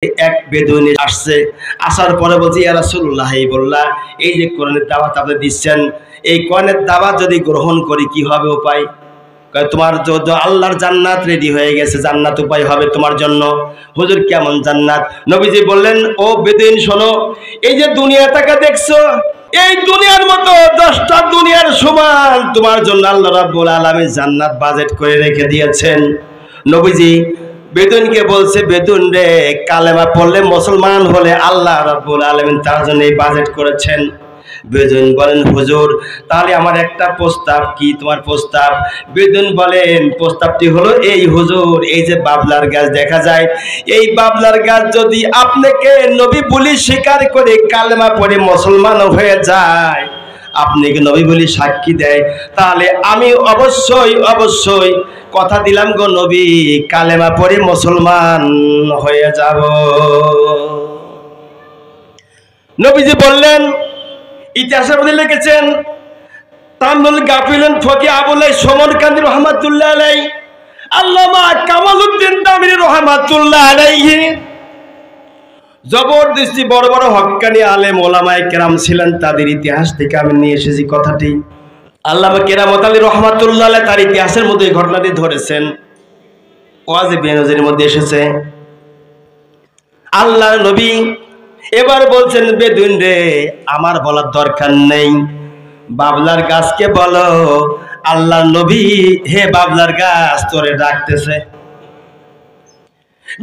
এক বেদুইন আসছে, আসার পরে বলছে ইয়া রাসূলুল্লাহ, এই বললা এই যে কোরআনের দাওয়াত আপনি দিচ্ছেন, এই কোরআনের দাওয়াত যদি গ্রহণ করি কি হবে উপায়? তোমার আল্লাহর জান্নাত রেডি হয়ে গেছে, জান্নাত উপায় হবে তোমার জন্য। হুজুর কেমন জান্নাত? নবীজি বললেন, ও বেদুইন শোনো, এই যে দুনিয়াটাকে দেখছো, এই দুনিয়ার মতো 10টা দুনিয়ার সমান তোমার জন্য আল্লাহ রাব্বুল আলামিন জান্নাত বাজেট করে রেখে দিয়েছেন। নবীজি বেদুইনকে বলছে, বেদুইন রে, কালেমা পড়লে মুসলমান হলে আল্লাহ রাব্বুল আলামিন তার জন্য এই বাজেট করেছেন। বেদুইন বলেন, হুজুর তাহলে আমার একটা প্রস্তাব। কি তোমার প্রস্তাব? বেদুইন বলেন, প্রস্তাবটি হলো এই হুজুর, এই যে বাবলার গাছ দেখা যায়, এই বাবলার গাছ যদি আপনাকে নবী বলি স্বীকার করে কালেমা পড়ে মুসলমান হয়ে যায়, আপনি কি নবী বলি সাক্ষী দেয়, তাহলে আমি অবশ্যই অবশ্যই কথা দিলাম গো নবী, কালেমা পড়ে মুসলমান হয়ে যাব। নবীজি বললেন, ইতিহাসের মধ্যে লিখেছেন, তামনুল গাফিলুন ফকি আবুল সমরকান্দি রহমাতুল্লাহ আলাইহি, আল্লামা কামালউদ্দিন তামিরি রহমাতুল্লাহ আলাইহি, জবরদস্তি বড় বড় হক্কানি আলেম ওলামায়ে কেরাম ছিলেন, তাদের ইতিহাস থেকে আমি নিয়ে এসেছি কথাটি। আল্লামা কেরামত আলী রহমাতুল্লাহ আলাইহি তার ইতিহাসের মধ্যে এই ঘটনাটি ধরেছেন, ওয়াজে বেনজিরের মধ্যে এসেছে। আল্লাহর নবী এবার বলছেন, বেদুইন রে, আমার বলার দরকার নেই, বাবলার গাছকে বলো আল্লাহর নবী হে বাবলার গাছ তোরে ডাকতেছে।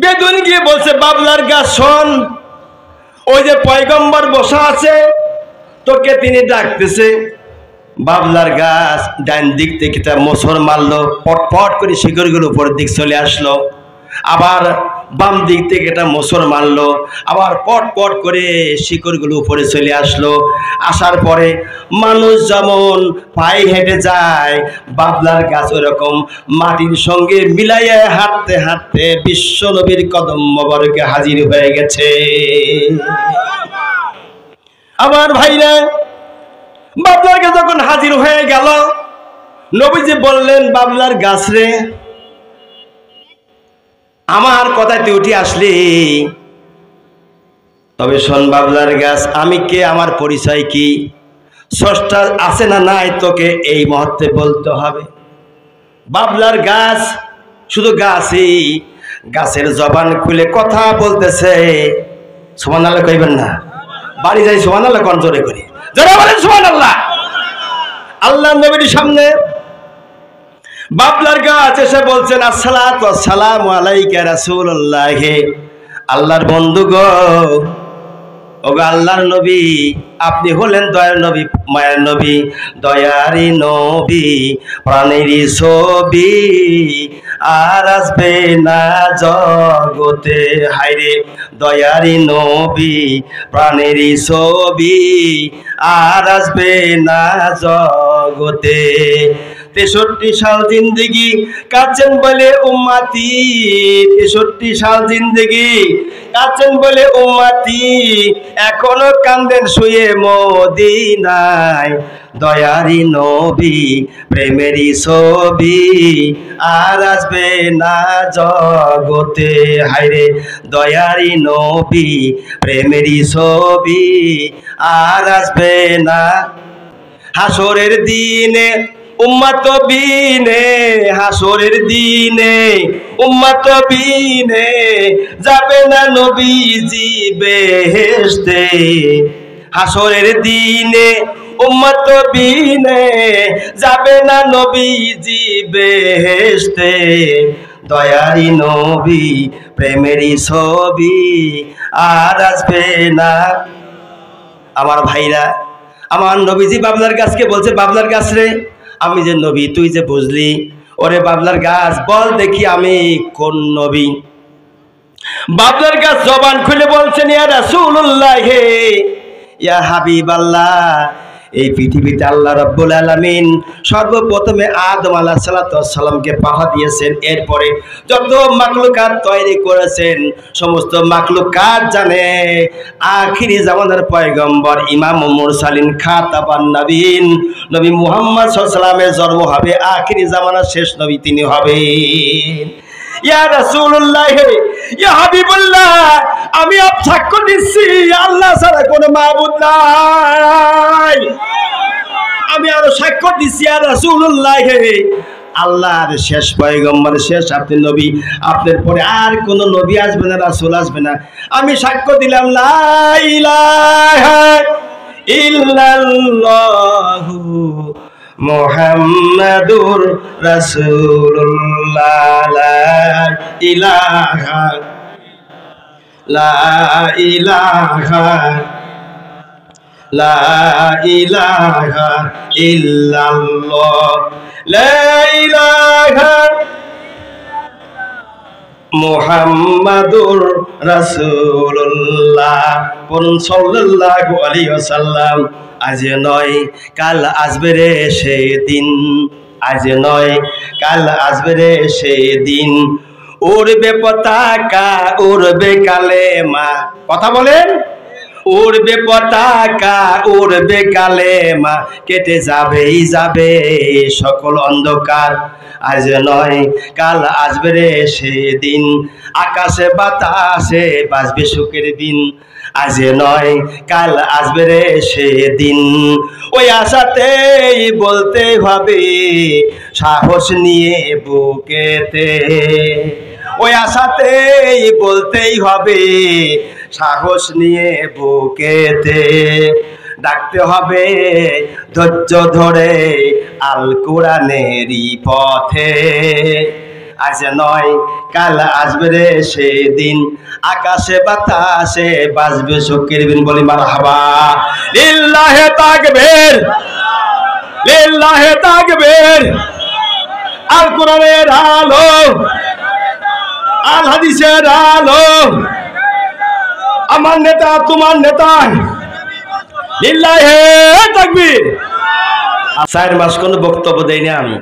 বেদুইন গিয়ে বলছে, বাবলার গাছ শোন, ওই যে পয়গম্বর বসা আছে, তোকে তিনি ডাকতেছে। বাবলার গাছ ডান দিক থেকে তার মোচড় মারলো, পটপট করে শিকড়গুলো উপরের দিক চলে আসলো। আবার বাম দিক থেকে এটা মোচড় মারলো, আবার পট পট করে শিকড়গুলো উপরে চলে আসলো। আসার পরে মানুষ যেমন পায়ে হেঁটে যায়, বাবলার গাছ ওরকম মাটির সঙ্গে মিলাইয়া হাঁটতে হাঁটতে বিশ্ব নবীর কদম মোবারকে হাজির হয়ে গেছে। আমার ভাইরা, বাবলার গাছ যখন হাজির হয়ে গেল, নবীজি বললেন, বাবলার গাছ রে, আমার কথায় তুই উঠে আসলি, তবে শোন বাবলার গাছ, আমি কে, আমার পরিচয় কি, স্রষ্টা আছে না নাই, তোকে এই মুহূর্তে বলতে হবে। বাবলার গাছ শুধু গাছই, গাছের জবান খুলে কথা বলতেছে। সুবহানাল্লাহ কইবেন না? বাড়ি যাই সুবহানাল্লাহ কোন জোরে করি, যারা বলেন সুবহানাল্লাহ। আল্লাহ নবীর সামনে বাবলার গাছ এসে বলছেন, আসসালাতু ওয়াসসালামু আলাইকা রাসূলুল্লাহ, আল্লাহর বন্ধু গো, ওগো আল্লাহর নবী, আপনি হলেন দয়ার নবী, মায়ের নবী, দয়ারি নবী, প্রাণেরই ছবি, আর আসবে না জগতে। হায়রে দয়ারি নবী, প্রাণেরই ছবি, আর আসবে না জগতে। 63 সাল জিন্দেগি কাটেন বলে উম্মতি, 63 সাল জিন্দেগি কাটেন বলে উম্মতি, এখনো কান্দেন শুয়ে মদিনায়। দয়ারি নবী, প্রেমেরই ছবি, আর আসবে না জগতে। হায়রে দয়ারি নবী, প্রেমেরই ছবি, আর আসবে না। হাসরের দিনে উম্মত বিনে, হাসরের দিনে উম্মত বিনে, যাবে না নবীজি বেহেশতে। হাসরের দিনে উম্মত বিনে, যাবে না নবীজি বেহেশতে। দয়ারি নবী, প্রেমেরই ছবি, আর আসবে না। আমার ভাইরা, আমার নবীজি বাবলার গাছকে বলছে, বাবলার গাছ রে, আমি যে নবী তুই যে বুঝলি, ওরে বাবলার গাছ বল দেখি আমি কোন নবী। বাবলার গাছ জবান খুলে বলছেন, ইয়া রাসূলুল্লাহ, ইয়া হাবিবাল্লাহ, এই পৃথিবীতে আল্লাহ রাব্বুল আলামিন সর্বপ্রথমে আদম আলাইহিস সালামকে পাঠা দিয়েছেন, এরপরে যত মাখলুকাত তৈরি করেছেন সমস্ত মাখলুকাত জানে আখিরি জামানার পয়গম্বর ইমাম মুরসালিন খাতাবান নবীন নবী মুহাম্মদ সাল্লাল্লাহু আলাইহি ওয়াসাল্লামের জন্ম হবে, আখিরি জামানার শেষ নবী তিনি হবেন। ইয়া রাসূলুল্লাহ, ইয়া হাবিবুল্লাহ, আমি সাক্ষ্য দিচ্ছি আল্লাহ ছাড়া কোনো মাবুদ নাই। আমি আরো সাক্ষ্য দিচ্ছি আর রাসূলুল্লাহ আল্লাহর শেষ পয়গম্বর, শেষ আপনি নবী, আপনার পরে আর কোন নবী আসবে না, রাসূল আসবে না। আমি সাক্ষ্য দিলাম লা ইলাহা ইল্লাল্লাহু মুহাম্মাদুর রাসূলুল্লাহ। লা ইলাহা লা ইলাহা ইল্লাল্লাহ, লা ইলাহা মুহাম্মাদুর রাসূলুল্লাহ। বলুন সাল্লাল্লাহু আলাইহি ওয়াসাল্লাম। আজ নয় কাল আসবে রে সেদিন, আজ নয় কাল আসবে রে সেদিন, উড়বে পতাকা উড়বে কালেমা। কথা বলেন, উড়বে পতাকা উড়বে কালেমা, কেটে যাবেই যাবে সকল অন্ধকার। আজ নয় কাল আসবে রে সেদিন, আকাশে বাতাসে বাজবে সুখের দিন। আজ নয় কাল আসবে রে সেদিন, ওই আশাতেই বলতে হবে সাহস নিয়ে বুকেতে, ওই আশাতেই বলতেই হবে সাহস নিয়ে বুকেতে। ডাকতে হবে ধৈর্য ধরে আল কোরআনেরই পথে। আজ নয় কাল আসবে রে সেদিন, আকাশে বাতাসে বাজবে সুখের দিন। বলি মারহাবা, লিল্লাহে তাকবীর, লিল্লাহে তাকবীর। আল কোরআনের আলো, আল হাদিসের আলো, আমার নেতা তোমার নেতা, লিল্লাহে তাকবীর। 4 মাস কোনো বক্তব্য দেয়নি আমি,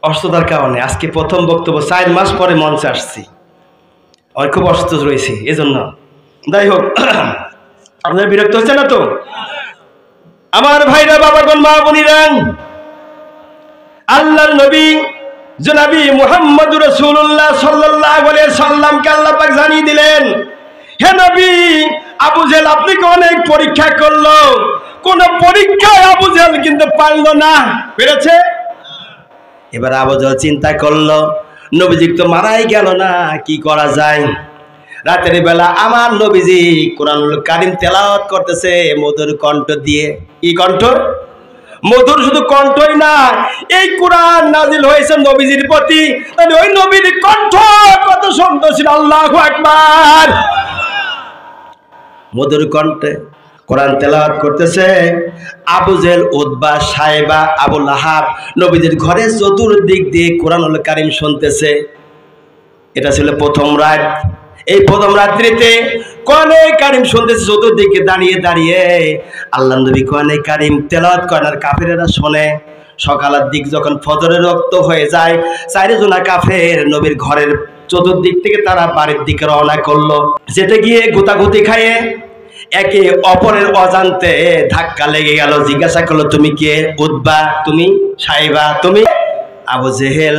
অসুস্থতার কারণে। আজকে প্রথম বক্তব্য, 4 মাস পরে মঞ্চে আসছি, আমি খুব অসুস্থ রয়েছি এজন্য। যাই হোক, আপনার বিরক্ত হচ্ছে না তো? আমার ভাইরা, বাবাগণ, মা বোনিরা, আল্লাহর নবী জনাবি মুহাম্মদুর রাসূলুল্লাহ সাল্লাল্লাহু আলাইহি সাল্লামকে আল্লাহ পাক জানিয়ে দিলেন, হে নবী, আবু জেহেল আপনাকে অনেক পরীক্ষা করলো, কোন পরীক্ষায় আবু জেহেল কিন্তু পারলো না। পেরেছে? এবার আবু জেহেল চিন্তা করলো, নবীজি তো মারাই গেল না, কি করা যায়? রাতের বেলা আমার নবীজি কোরআনুল কারীম তেলাওয়াত করতেছে মধুর কণ্ঠ দিয়ে। কি কণ্ঠ? মধুর শুধু কণ্ঠই না, এই কোরআন নাজিল হয়েছে নবীজির প্রতি, মানে ওই নবীর কণ্ঠ কত সুন্দর ছিল। আল্লাহু আকবার। মধুর কণ্ঠে কোরআন তেলাওয়াত করতেছে। আবু জেহেল, উতবা, সাইবা, আবু লাহাব নবীজির ঘরে চতুর্দিক দিয়ে কোরআনুল কারীম শুনতেছে। এটা ছিল প্রথম রাত। এই প্রথম রাত্রিতে কোরআনে কারীম শুনতেছে, চতুর্দিকে দাঁড়িয়ে দাঁড়িয়ে আল্লাহ নবী কোরআনে কারীম তেলাওয়াত করেন আর কাফেরেরা শোনে। সকালের দিক যখন ফজরের রক্ত হয়ে যায়, 4 জনা কাফের নবীর ঘরের চতুর্দিক থেকে তারা বাড়ির দিকে রওনা করলো। যেতে গিয়ে গোতাগুতি খাইয়ে একে অপরের অজান্তে ধাক্কা লেগে গেল। জিজ্ঞাসা করলো, তুমি কে? উতবা। তুমি? সাইবা। তুমি? আবু জেহেল।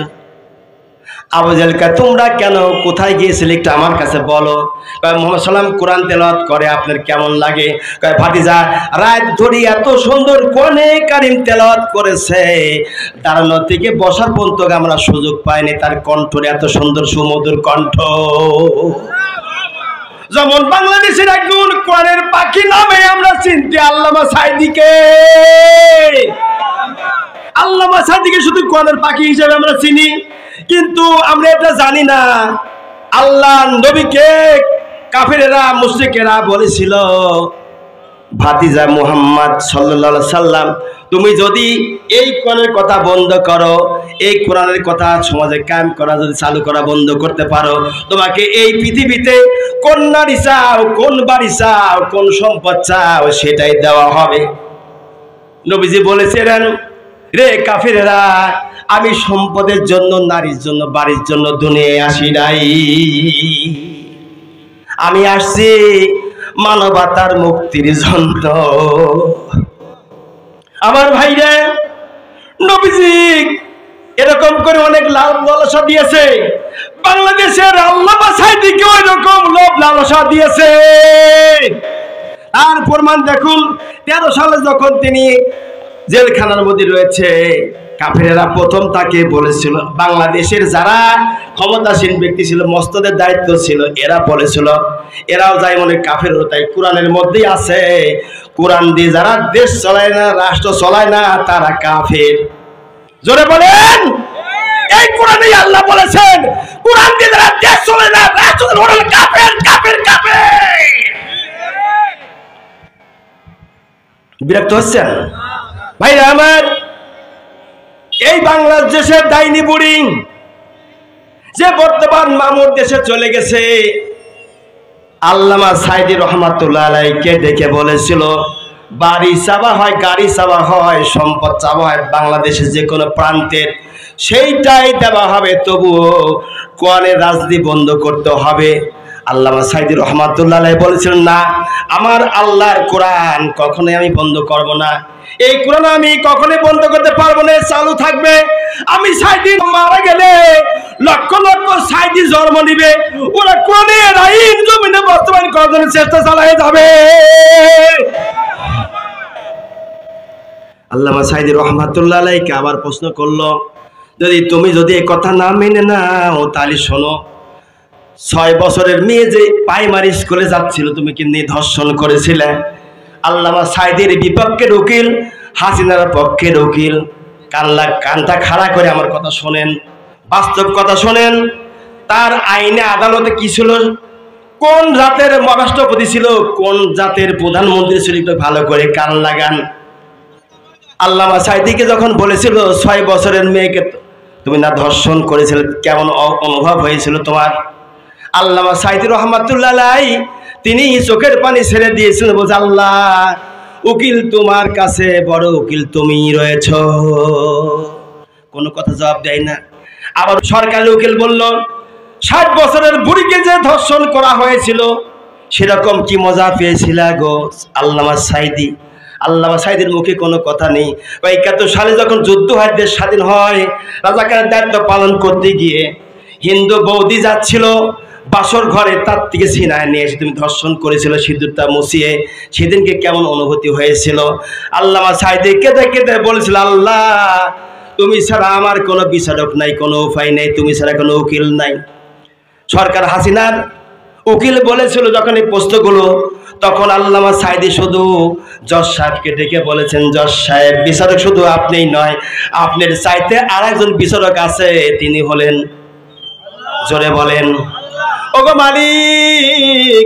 আবু জেহেলকে, তোমরা কেন, কোথায় গিয়েছিলে একটু আমার কাছে বলো। মুহাম্মদ সাল্লাম কোরআন তেলাওয়াত করে, আপনার কেমন লাগে? ভাতিজা, রাত ধরে এত সুন্দর কোরআনে কারীম তেলাওয়াত করেছে, দাঁড়ানো থেকে বসার পর্যন্ত আমরা সুযোগ পাইনি, তার কণ্ঠের এত সুন্দর সুমধুর কণ্ঠ। যেমন বাংলাদেশের একজন কোরআনের পাখি নামে আমরা চিনতে আল্লামা সাঈদীকে, আল্লামা সাঈদীকে শুধু কোরআনের পাখি হিসেবে আমরা চিনি, কিন্তু আমরা এটা জানি না আল্লাহ নবীকে কাফেরেরা মুশরিকেরা বলেছিল, ভাতিজা মুহাম্মদ সাল্লাল্লাহু আলাইহি সাল্লাম, তুমি যদি এই কোরআনের কথা বন্ধ করো, এই কোরআনের কথা সমাজে কায়েম করা যদি চালু করা বন্ধ করতে পারো, তোমাকে এই পৃথিবীতে কোন নারী চাও, কোন বাড়ি চাও, কোন সম্পদ চাও, সেটাই দেওয়া হবে। নবীজি বলেছিলেন, রে কাফেরেরা, আমি সম্পদের জন্য, নারীর জন্য, বাড়ির জন্য দুনিয়ায় আসি নাই, আমি আসছি মানবতার মুক্তির জন্য। আমার ভাইরা, নবীজি এরকম করে অনেক লাভ লালসা দিয়েছে। বাংলাদেশের আল্লামা সাঈদীকে ওই রকম লোভ লালসা দিয়েছে। আর প্রমাণ দেখুন, 13 সালে যখন তিনি জেলখানার মধ্যে রয়েছে, কাফেরেরা প্রথম তাকে বলেছিল, বাংলাদেশের যারা ক্ষমতাসীন ব্যক্তি ছিল, মস্তদের দায়িত্ব ছিল, এরা বলেছিল, এরাও যাই মনে কাফের, তাই কোরআনের মধ্যেই আছে, কোরআন দিয়ে যারা দেশ চলায় না, রাষ্ট্র চলায় না, তারা কাফের। জোরে বলেন, এই কোরআনেই আল্লাহ বলেছেন, কোরআন দিয়ে যারা দেশ চলে না, রাষ্ট্র চলে, কাফের কাফের কাফের। বিরক্ত হচ্ছেন ভাইরা আমার? এই বাংলাদেশের ডাইনি বুড়ি যে বর্তমান মামুর দেশে চলে গেছে, আল্লামা সাঈদী রহমাতুল্লাহ আলাইহিকে ডেকে বলেছিল, বাড়ি চাওয়া হয়, গাড়ি চাওয়া হয়, সম্পদ চাওয়া হয়, বাংলাদেশের যে কোনো প্রান্তের, সেইটাই দেওয়া হবে, তবুও কোরআনের রাজনীতি বন্ধ করতে হবে। আল্লামা সাঈদী রহমাতুল্লাহ আলাইহি বলেছিলেন, না, আমার আল্লাহর কোরআন কখনোই আমি বন্ধ করব না, এই কোরআন আমি কখনোই বন্ধ করতে পারবো না, চালু থাকবে। আমি সাঈদী মারা গেলে লক্ষ লক্ষ সাঈদী জন্ম নিবে, ওরা কোরআনের আইন জমিনে বাস্তবায়ন করার জন্য চেষ্টা চালিয়ে যাবে। আল্লামা সাঈদী রহমাতুল্লাহ আলাইহিকে আবার প্রশ্ন করলো, তুমি যদি এই কথা না মেনে নাও, তাহলে শোনো, 6 বছরের মেয়ে যে প্রাইমারি স্কুলে যাচ্ছিল, তুমি কি ধর্ষণ করেছিলে? আল্লামা সাঈদীর বিপক্ষের উকিল, হাসিনার পক্ষের উকিল, কানটা খাড়া করে আমার কথা শোনেন, বাস্তব কথা শোনেন। তার আইনে আদালতে কি ছিল, কোন জাতের রাষ্ট্রপতি ছিল, কোন জাতের প্রধানমন্ত্রী ছিল, একটু ভালো করে কান লাগান। আল্লামা সাঈদীকে যখন বলেছিল 6 বছরের মেয়েকে তুমি না ধর্ষণ করেছিলে, কেমন অনুভব হয়েছিল তোমার? আল্লামা সাঈদী রহমাতুল্লাহ আলাইহি তিনি চোখের পানি ছেড়ে দিয়েছিলেন, বলছে, আল্লাহ, উকিল তোমার কাছে বড় উকিল তুমি রয়েছ। কোনো কথা জবাব দেয় না। আবার সরকারি উকিল বলল, 60 বছরের বুড়িকে যে ধর্ষণ করা হয়েছিল, সেরকম কি মজা পেয়েছিল গো আল্লামা সাঈদী? আল্লামা সাঈদীর মুখে কোনো কথা নেই। 71 সালে যখন যুদ্ধ হয়, দেশ স্বাধীন হয়, রাজাকারের দায়িত্ব পালন করতে গিয়ে হিন্দু বৌদি যাচ্ছিল বাসর ঘরে, তার থেকে ছিনায় নিয়ে এসে তুমি ধর্ষণ করেছিল, সিঁদুরটা মুছিয়ে, সেদিনকে কেমন অনুভূতি হয়েছিল? আল্লামা সাঈদী কেঁদে কেঁদে বলেছিল, আল্লাহ, তুমি ছাড়া আমার কোনো বিচারক নাই, কোনো উপায় নেই, তুমি ছাড়া কোনো উকিল নাই। সরকার হাসিনার উকিল বলেছিল যখন এই প্রশ্নগুলো, তখন আল্লামা সাঈদী শুধু জজ সাহেবকে ডেকে বলেছেন, জজ সাহেব, বিচারক শুধু আপনিই নয়, আপনার চাইতে আরেকজন বিচারক আছে, তিনি হলেন, জোরে বলেন, ওগো মালিক,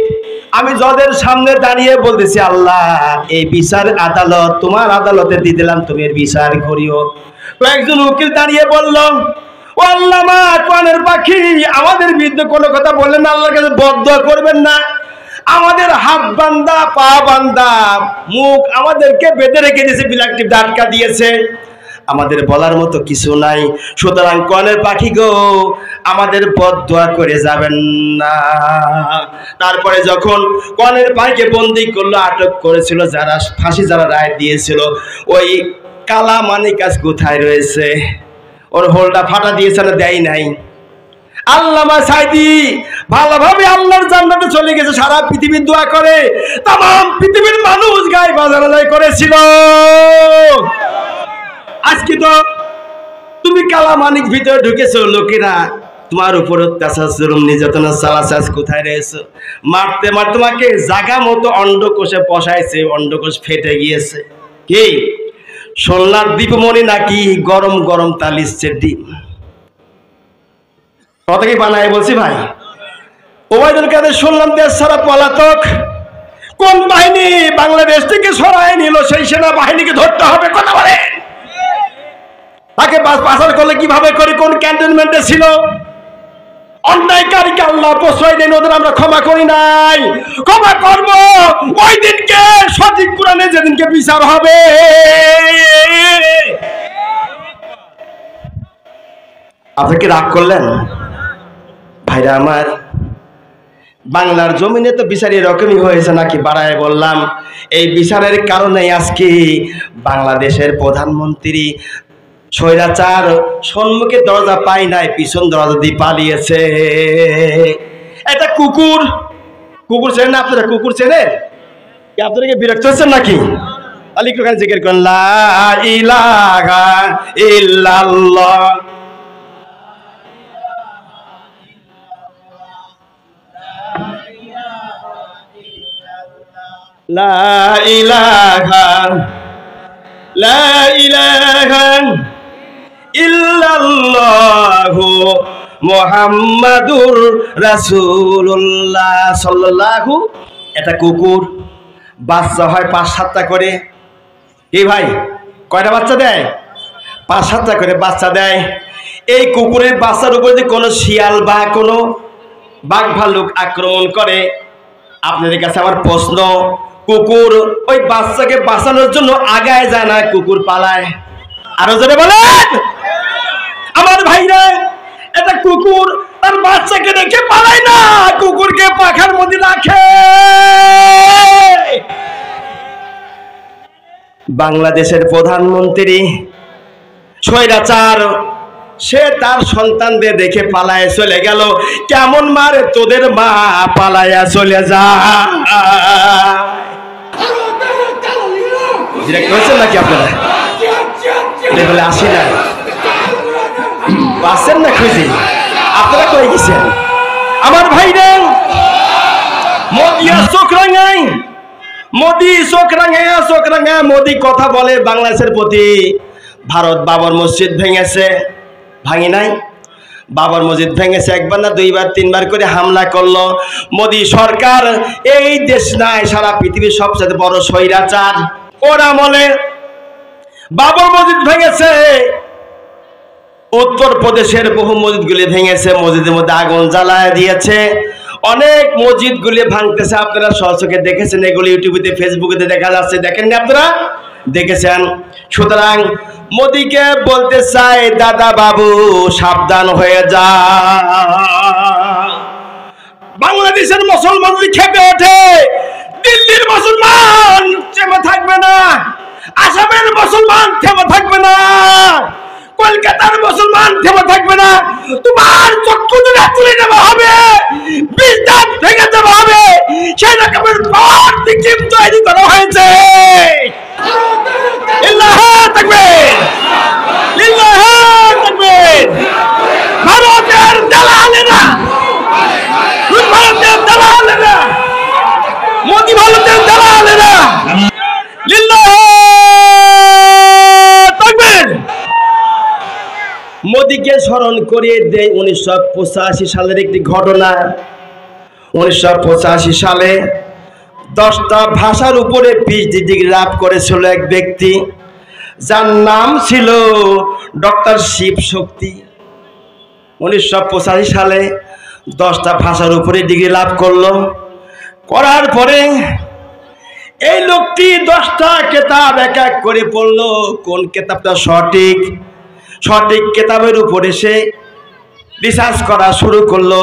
আমি জজের সামনে দাঁড়িয়ে বলতেছি, আল্লাহ, এই বিচার আদালত তোমার আদালতে দিয়ে দিলাম, তুমি এর বিচার করিও। কয়েকজন উকিল দাঁড়িয়ে বলল, ও আল্লামা কোরআনের পাখি, আমাদের বিরুদ্ধে কোনো কথা বললেন না, আল্লাহর কাছে বদদোয়া করবেন না, আমাদের হাত বান্দা, পা বান্দা, মুখ আমাদেরকে বেঁধে রেখে দিয়েছে, বিলাকটি ডাটকা দিয়েছে, আমাদের বলার মতো কিছু নাই, সুতরাং কোরআনের পাখি গো, আমাদের বদদোয়া করে যাবেন না। তারপরে যখন কোরআনের পাখিকে বন্দী করলো, আটক করেছিল, যারা ফাঁসি যারা রায় দিয়েছিল, ওই কালা মানিক আজ কোথায় রয়েছে? ওর হোলটা ফাটা দিয়েছে না দেয় নাই? আল্লামা সাঈদী ভালোভাবে আল্লাহর জান্নাতে চলে গেছে, সারা পৃথিবী দোয়া করে, तमाम পৃথিবীর মানুষ গায়ে বাজার করেছিল। আজকে তো তুমি কালা মানিক ভিতরে ঢুকেছো, লোকেরা তোমার উপর অত্যাচার, জুলুম, নির্যাতন চালাচাস, কোথায় রয়েছে? মারতে মারতে তোমাকে জায়গা মতো অন্ডকোষে বসাইছে, অন্ডকোষ ফেটে গিয়েছে। কি সোনার দীপমণি নাকি গরম গরম তালিশছে ডিম? কথা কি বানায় বলছি ভাই? ওবায়দুল কাদের শুনলাম দেশ ছাড়া পলাতক। কোন বাহিনী বাংলাদেশ থেকে সরাই নিল, সেই সেনা বাহিনীকে ধরতে হবে। কথা বলে তাকে পাচার করলে কিভাবে করি, কোন ক্যান্টনমেন্টে ছিল? অন্যায়কারীকে আল্লাহ প্রশ্রয় দেন, ওদের আমরা ক্ষমা করি নাই, ক্ষমা করব ওই দিনকে, সঠিক কোরআনে যেদিনকে বিচার হবে। আপনি কি রাগ করলেন ভাইরা আমার? বাংলার জমিনে তো বিচার এরকমই হয়েছে নাকি? বাড়ায় বললাম, এই বিচারের কারণে আজকে বাংলাদেশের প্রধানমন্ত্রী স্বৈরাচার সম্মুখে দরজা পাই নাই, পিছন দরজা দিয়ে পালিয়েছে। এটা কুকুর, কুকুর চেনেন আপনারা? কুকুর চেনেন? আপনারা কি বিরক্ত হচ্ছেন নাকি? তাহলে একটুখানি জিকির করেন, লা ইলাহা ইল্লাল্লাহ। লা ইলাহা ইল্লাল্লাহু মুহাম্মাদুর রাসূলুল্লাহ সাল্লাল্লাহু। এটা কুকুর, বাচ্চা হয় 5-7টা করে। এই ভাই কয়টা বাচ্চা দেয়? 5-7টা করে বাচ্চা দেয়। এই কুকুরের বাচ্চার উপর যদি কোনো শিয়াল বা কোনো বাঘ ভাল্লুক আক্রমণ করে, আপনাদের কাছে আমার প্রশ্ন, কুকুর ওই বাচ্চাকে বাঁচানোর জন্য আগায় যায় না, কুকুর পালায়? আরো জোরে বলেন আমার ভাইরা। এটা কুকুর তার বাচ্চাকে রেখে পালায় না, কুকুরকে পাখার মধ্যে রাখে। বাংলাদেশের প্রধানমন্ত্রী স্বৈরাচার, সে তার সন্তানদের দেখে পালায় চলে গেল। কেমন মারে তোদের মা, পালায়া চলে যায়। নাকি আপনারা বলে আসি না, পাচ্ছেন না খুঁজি? আপনারা কই গেছেন আমার ভাইরা? মোদি চোখ রাঙাই, মোদি চোখ রাঙাইয়া চোখ রাঙা মোদি কথা বলে বাংলাদেশের প্রতি। ভারত বাবর মসজিদ ভেঙেছে, ভাঙি নাই? বাবর মসজিদ ভেঙেছে, একবার না দুইবার তিনবার করে হামলা করলো মোদি সরকার। এই দেশ নাই, সারা পৃথিবীর সবচেয়ে বড় স্বৈরাচার। ওর আমলে বাবর মসজিদ ভেঙেছে, উত্তর প্রদেশের বহু মসজিদগুলি ভেঙেছে, মসজিদের মধ্যে আগুন জ্বালায় দিয়েছে। অনেক মসজিদগুলি ভাঙতেছে, আপনারা সচক্ষে দেখেছেন, এগুলি ইউটিউবে ফেসবুকে দেখা যাচ্ছে, দেখেননি আপনারা? দেখেছেন। সুতরাং মোদিকে বলতে চাই, দাদা বাবু সাবধান হয়ে যা। বাংলাদেশের মুসলমান খেপে ওঠে, দিল্লির মুসলমান থেমে থাকবে না, আসামের মুসলমান থেমে থাকবে না, কলকাতার মুসলমান থেমে থাকবে না। তোমার চক্ষু দুটো তুলে নেওয়া হবে, বিষ দাঁত ভেঙে দেওয়া হবে। সেই রকমের বড় টিম তৈরি করা হয়েছে। আল্লাহু তাকবীর, আল্লাহু তাকবীর। ভারতের দালালেরা, ভারতের দালালেরা, মোদি ভারতের দালালেরা, আল্লাহু তাকবীর। মোদিকে স্মরণ করিয়ে দেয় 1985 সালের একটি ঘটনা। 1985 সালে 10টা ভাষার উপরে পিএইচডি ডিগ্রি লাভ করেছিল এক ব্যক্তি, যার নাম ছিল ডক্টর শিব শক্তি। 1985 সালে 10টা ভাষার উপরে ডিগ্রি লাভ করলো। করার পরে এই লোকটি 10টা কিতাব এক এক করে পড়লো। কোন কিতাবটা সঠিক, সঠিক কিতাবের উপরে সে রিসার্চ করা শুরু করলো।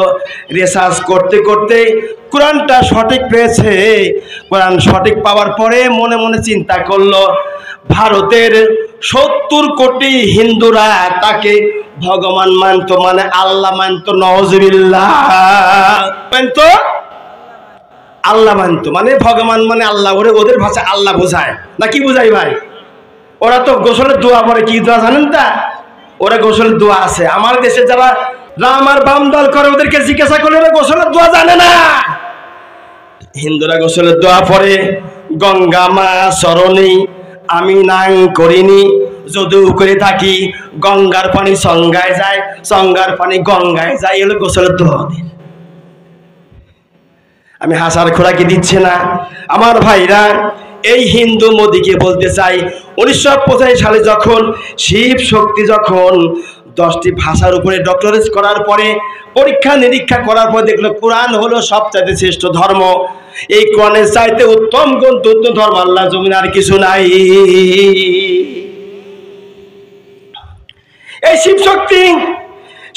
রিসার্চ করতে করতে কোরআনটা সঠিক পেয়েছে। কোরআন সঠিক পাওয়ার পরে মনে মনে চিন্তা করলো, ভারতের 70 কোটি হিন্দুরা তাকে ভগবান মানত, মানে আল্লাহ মানত। নওয়াজুবিল্লাহ, মানত আল্লাহ মানত, মানে ভগবান মানে আল্লাহ। ওদের ভাষা আল্লাহ বোঝায় না, কি বোঝাই ভাই? ওরা তো গোসলের দোয়া পড়ে, কি দোয়া জানেন তা? ওরা গোসলের দোয়া আছে। আমার দেশে যারা রাম আর বাম দল করে, ওদেরকে জিজ্ঞাসা করলে ওরা গোসলের দোয়া জানে না। হিন্দুরা গোসলের দোয়া পড়ে, গঙ্গা মা চরণী আমি নাং করিনি, যদিও করে থাকি গঙ্গার পানি সঙ্গায় যায়, সঙ্গার পানি গঙ্গায় যায়, এগুলো গোসলের দোয়া। আমি হাসার খোরাকি দিচ্ছি না আমার ভাইরা। এই হিন্দু মোদিকে বলতে চাই, 1985 সালে যখন শিব শক্তি যখন 10টি ভাষার উপরে ডক্টরেট করার পরে পরীক্ষা নিরীক্ষা করার পর দেখলো কোরআন হলো সবচাইতে শ্রেষ্ঠ ধর্ম। এই কোরআনের চাইতে উত্তম গ্রন্থ, উত্তম ধর্ম আল্লাহ জমিন আর কিছু নাই। এই শিব শক্তি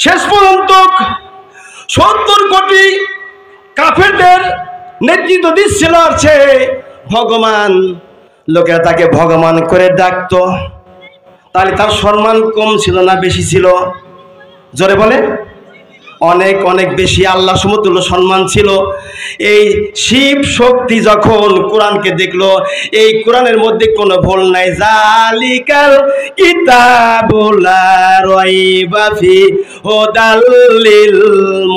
শেষ পর্যন্ত 70 কোটি কাফেরদের নেতৃত্ব দিচ্ছিল। আর সে ভগবান, লোকেরা তাকে ভগবান করে ডাকতো। তাহলে তার সম্মান কম ছিল না বেশি ছিল? জোরে বলে। অনেক অনেক বেশি, আল্লাহ সমতুল্য সম্মান ছিল। এই শিব শক্তি যখন কোরআনকে দেখলো, এই কোরআনের মধ্যে কোনো ভুল নাই, জালিকাল কিতাবুল লা রাইবা ফি হুদাল লিল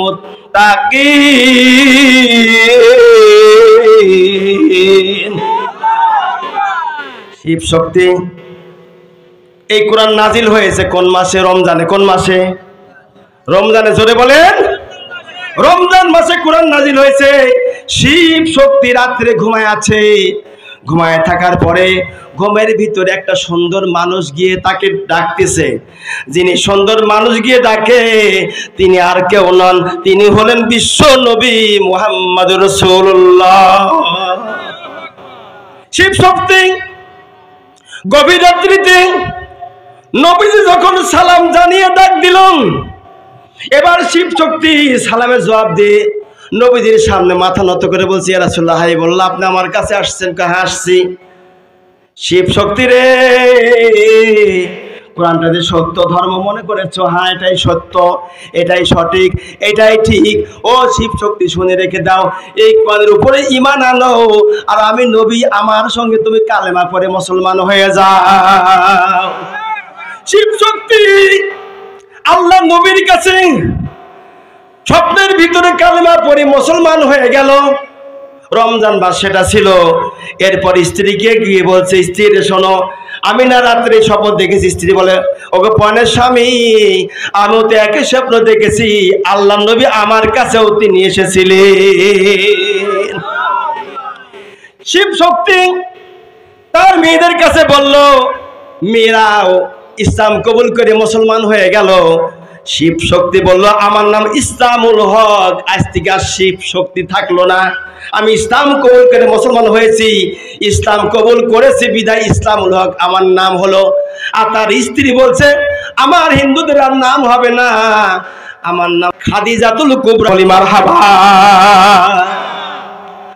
মুত্তাকিন। শিব শক্তি। এই কোরআন নাজিল হয়েছে কোন মাসে? রমজানে। কোন মাসে? রমজানে। জোরে বলেন। রমজান মাসে কোরআন নাজিল হয়েছে। শিব শক্তি রাত্রে ঘুমায় আছে। ঘুমায় থাকার পরে ঘুমের ভিতরে একটা সুন্দর মানুষ গিয়ে তাকে ডাকতেছে। যিনি সুন্দর মানুষ গিয়ে ডাকে তিনি আর কেউ নন, তিনি হলেন বিশ্ব নবী মুহাম্মদুর রাসূলুল্লাহ। শিব শক্তি গভীর রাত্রিতে নবীজি যখন সালাম জানিয়ে ডাক দিলেন, এবার শিব শক্তি সালামের জবাব দিয়ে নবীজির সামনে মাথা নত করে বলছি, ইয়া রাসূলুল্লাহ, হাই বলল, আপনি আমার কাছে আসছেন? হ্যাঁ আসছি। শিব শক্তি রে, কোরআনটা যে সত্য ধর্ম মনে করেছো, হ্যাঁ এটাই সত্য, এটাই সঠিক, এটাই ঠিক। ও শিব শক্তি শুনে রেখে দাও, এই কোরআনের উপরে ঈমান আনো, আর আমি নবী, আমার সঙ্গে তুমি কালেমা পড়ে মুসলমান হয়ে যাও। শিব শক্তি আল্লাহ নবীর কাছে স্বপ্নের ভিতরে কালেমা পড়ে মুসলমান হয়ে গেল। রমজান মাস সেটা ছিল। এরপর স্ত্রীকে গিয়ে বলছে, স্ত্রী রে শোনো, আমি না রাত্রে স্বপ্ন দেখেছি। স্ত্রী বলে, ওকে পনের স্বামী, আমিও তো একই স্বপ্ন দেখেছি, আল্লাহ নবী আমার কাছেও তিনি এসেছিলেন। শিব শক্তি তার মেয়েদের কাছে বলল, মেয়েরাও ইসলাম কবুল করে মুসলমান হয়ে গেল। শিব শক্তি বলল, আমার নাম ইসলামুল হক, আজ থেকে আর শিব শক্তি থাকলো না, আমি ইসলাম কবুল করে মুসলমান হয়েছি, ইসলাম কবুল করেছি বিদায় ইসলামুল হক আমার নাম হলো। আর তার স্ত্রী বলছে, আমার হিন্দুদের আর নাম হবে না, আমার নাম খাদিজাতুল কুবরা। মারহাবা।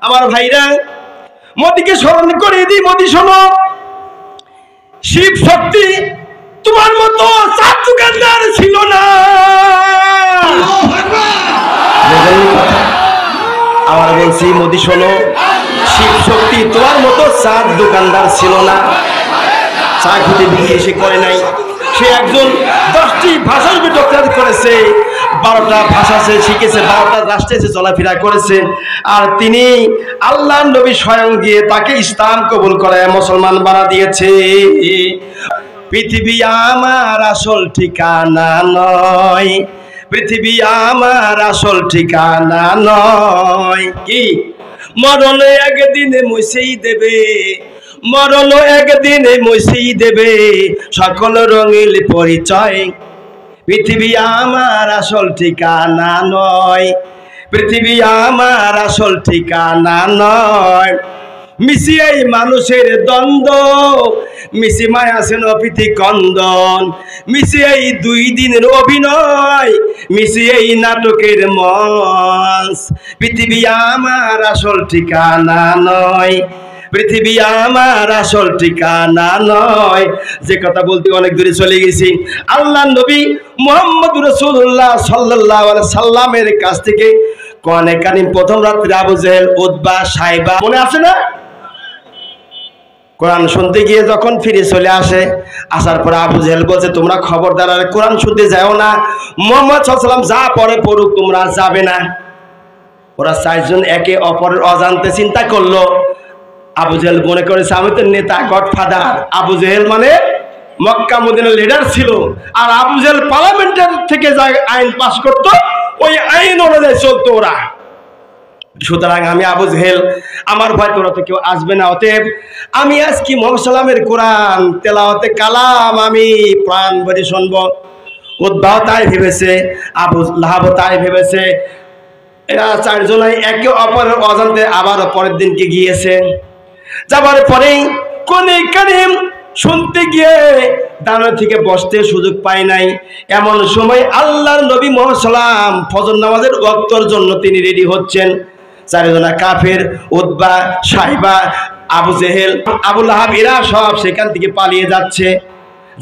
আমার ভাইরা, মোদিকে স্মরণ করে দিই, মোদি শোনো, শিব শক্তি তোমার মতো চার দোকানদার ছিল না। আবার বলছি, মোদি শোনো, শিব শক্তি তোমার মতো চার দোকানদার ছিল না। চা খেতে বিক্রি সে করে নাই, সে একজন 10টি ভাষা ডক্টর করেছে, 12টা ভাষা সে শিখেছে, 12টা রাষ্ট্রে সে চলাফেরা করেছে। আর তিনি আল্লাহ নবী স্বয়ং গিয়ে তাকে ইসলাম কবুল করায় মুসলমান বানা দিয়েছে। পৃথিবী আমার আসল ঠিকানা নয়, পৃথিবী আমার আসল ঠিকানা নয়। কি? মরণ একদিনে মুছেই দেবে, মরণ একদিনে মুছেই দেবে সকল রঙিল পরিচয়। পৃথিবী আমার আসল ঠিকানা নয়, পৃথিবী আমার আসল ঠিকানা নয়। মিশি এই মানুষের দ্বন্দ্ব, মিশি মায়াসেন অপিতি কন্দন, মিশি এই 2 দিনের অভিনয়, মিশি এই নাটকের মঞ্চ। পৃথিবী আমার আসল ঠিকানা নয়, পৃথিবী আমার আসল ঠিকানা নয়। যে কথা বলতে অনেক দূরে চলে গেছি। আল্লাহ নবী মুহাম্মদুর রাসূলুল্লাহ সাল্লাল্লাহু আলাইহি সাল্লামের কাছ থেকে কোরআনে কারীম প্রথম রাত্রে আবু জেহেল, উতবা, সাইবা, মনে আছে না? কোরআন শুনতে গিয়ে যখন ফিরে চলে আসে, আসার পরে আবু জেহেল বলছে, তোমরা খবরদার আর কোরআন শুনতে যাও না, মুহাম্মদ সাল্লাল্লাহু আলাইহি সাল্লাম যা পড়ে পড়ুক, তোমরা যাবে না। ওরা 4 জন একে অপরের অজান্তে চিন্তা করলো। আবু জেহেল মনে করেছে আমি তো নেতা, গডফাদার। আবু জেহেল মানে মক্কা মদিনার লিডার ছিল, আর আবু জেহেল পার্লামেন্টের থেকে যা আইন পাস করত ওই আইন অনুযায়ী চলতো ওরা। সুতরাং আমি আবু জেহেল, আমার ভয় তোরা তো কেউ আসবে না, অতএব আমি আজকে মুহাম্মদ সাল্লামের কোরআন তেলাওয়াতে কালাম আমি প্রাণ ভরে শুনবো। উতবাও তাই ভেবেছে, আবু লাহাবও তাই ভেবেছে। এরা 4 জনাই একে অপরের অজান্তে আবার পরের দিনকে গিয়েছে। যাবার পরেই কোরআনে কারীম শুনতে গিয়ে দাঁড়ানো থেকে বসতে সুযোগ পায় নাই। এমন সময় আল্লাহর নবী মুহাম্মদ সাল্লাম ফজর নামাজের ওয়াক্তের জন্য তিনি রেডি হচ্ছেন। 4 জনা কাফের, উতবা, সাইবা, আবু জেহেল, আবু লাহাব, এরা সব সেখান থেকে পালিয়ে যাচ্ছে।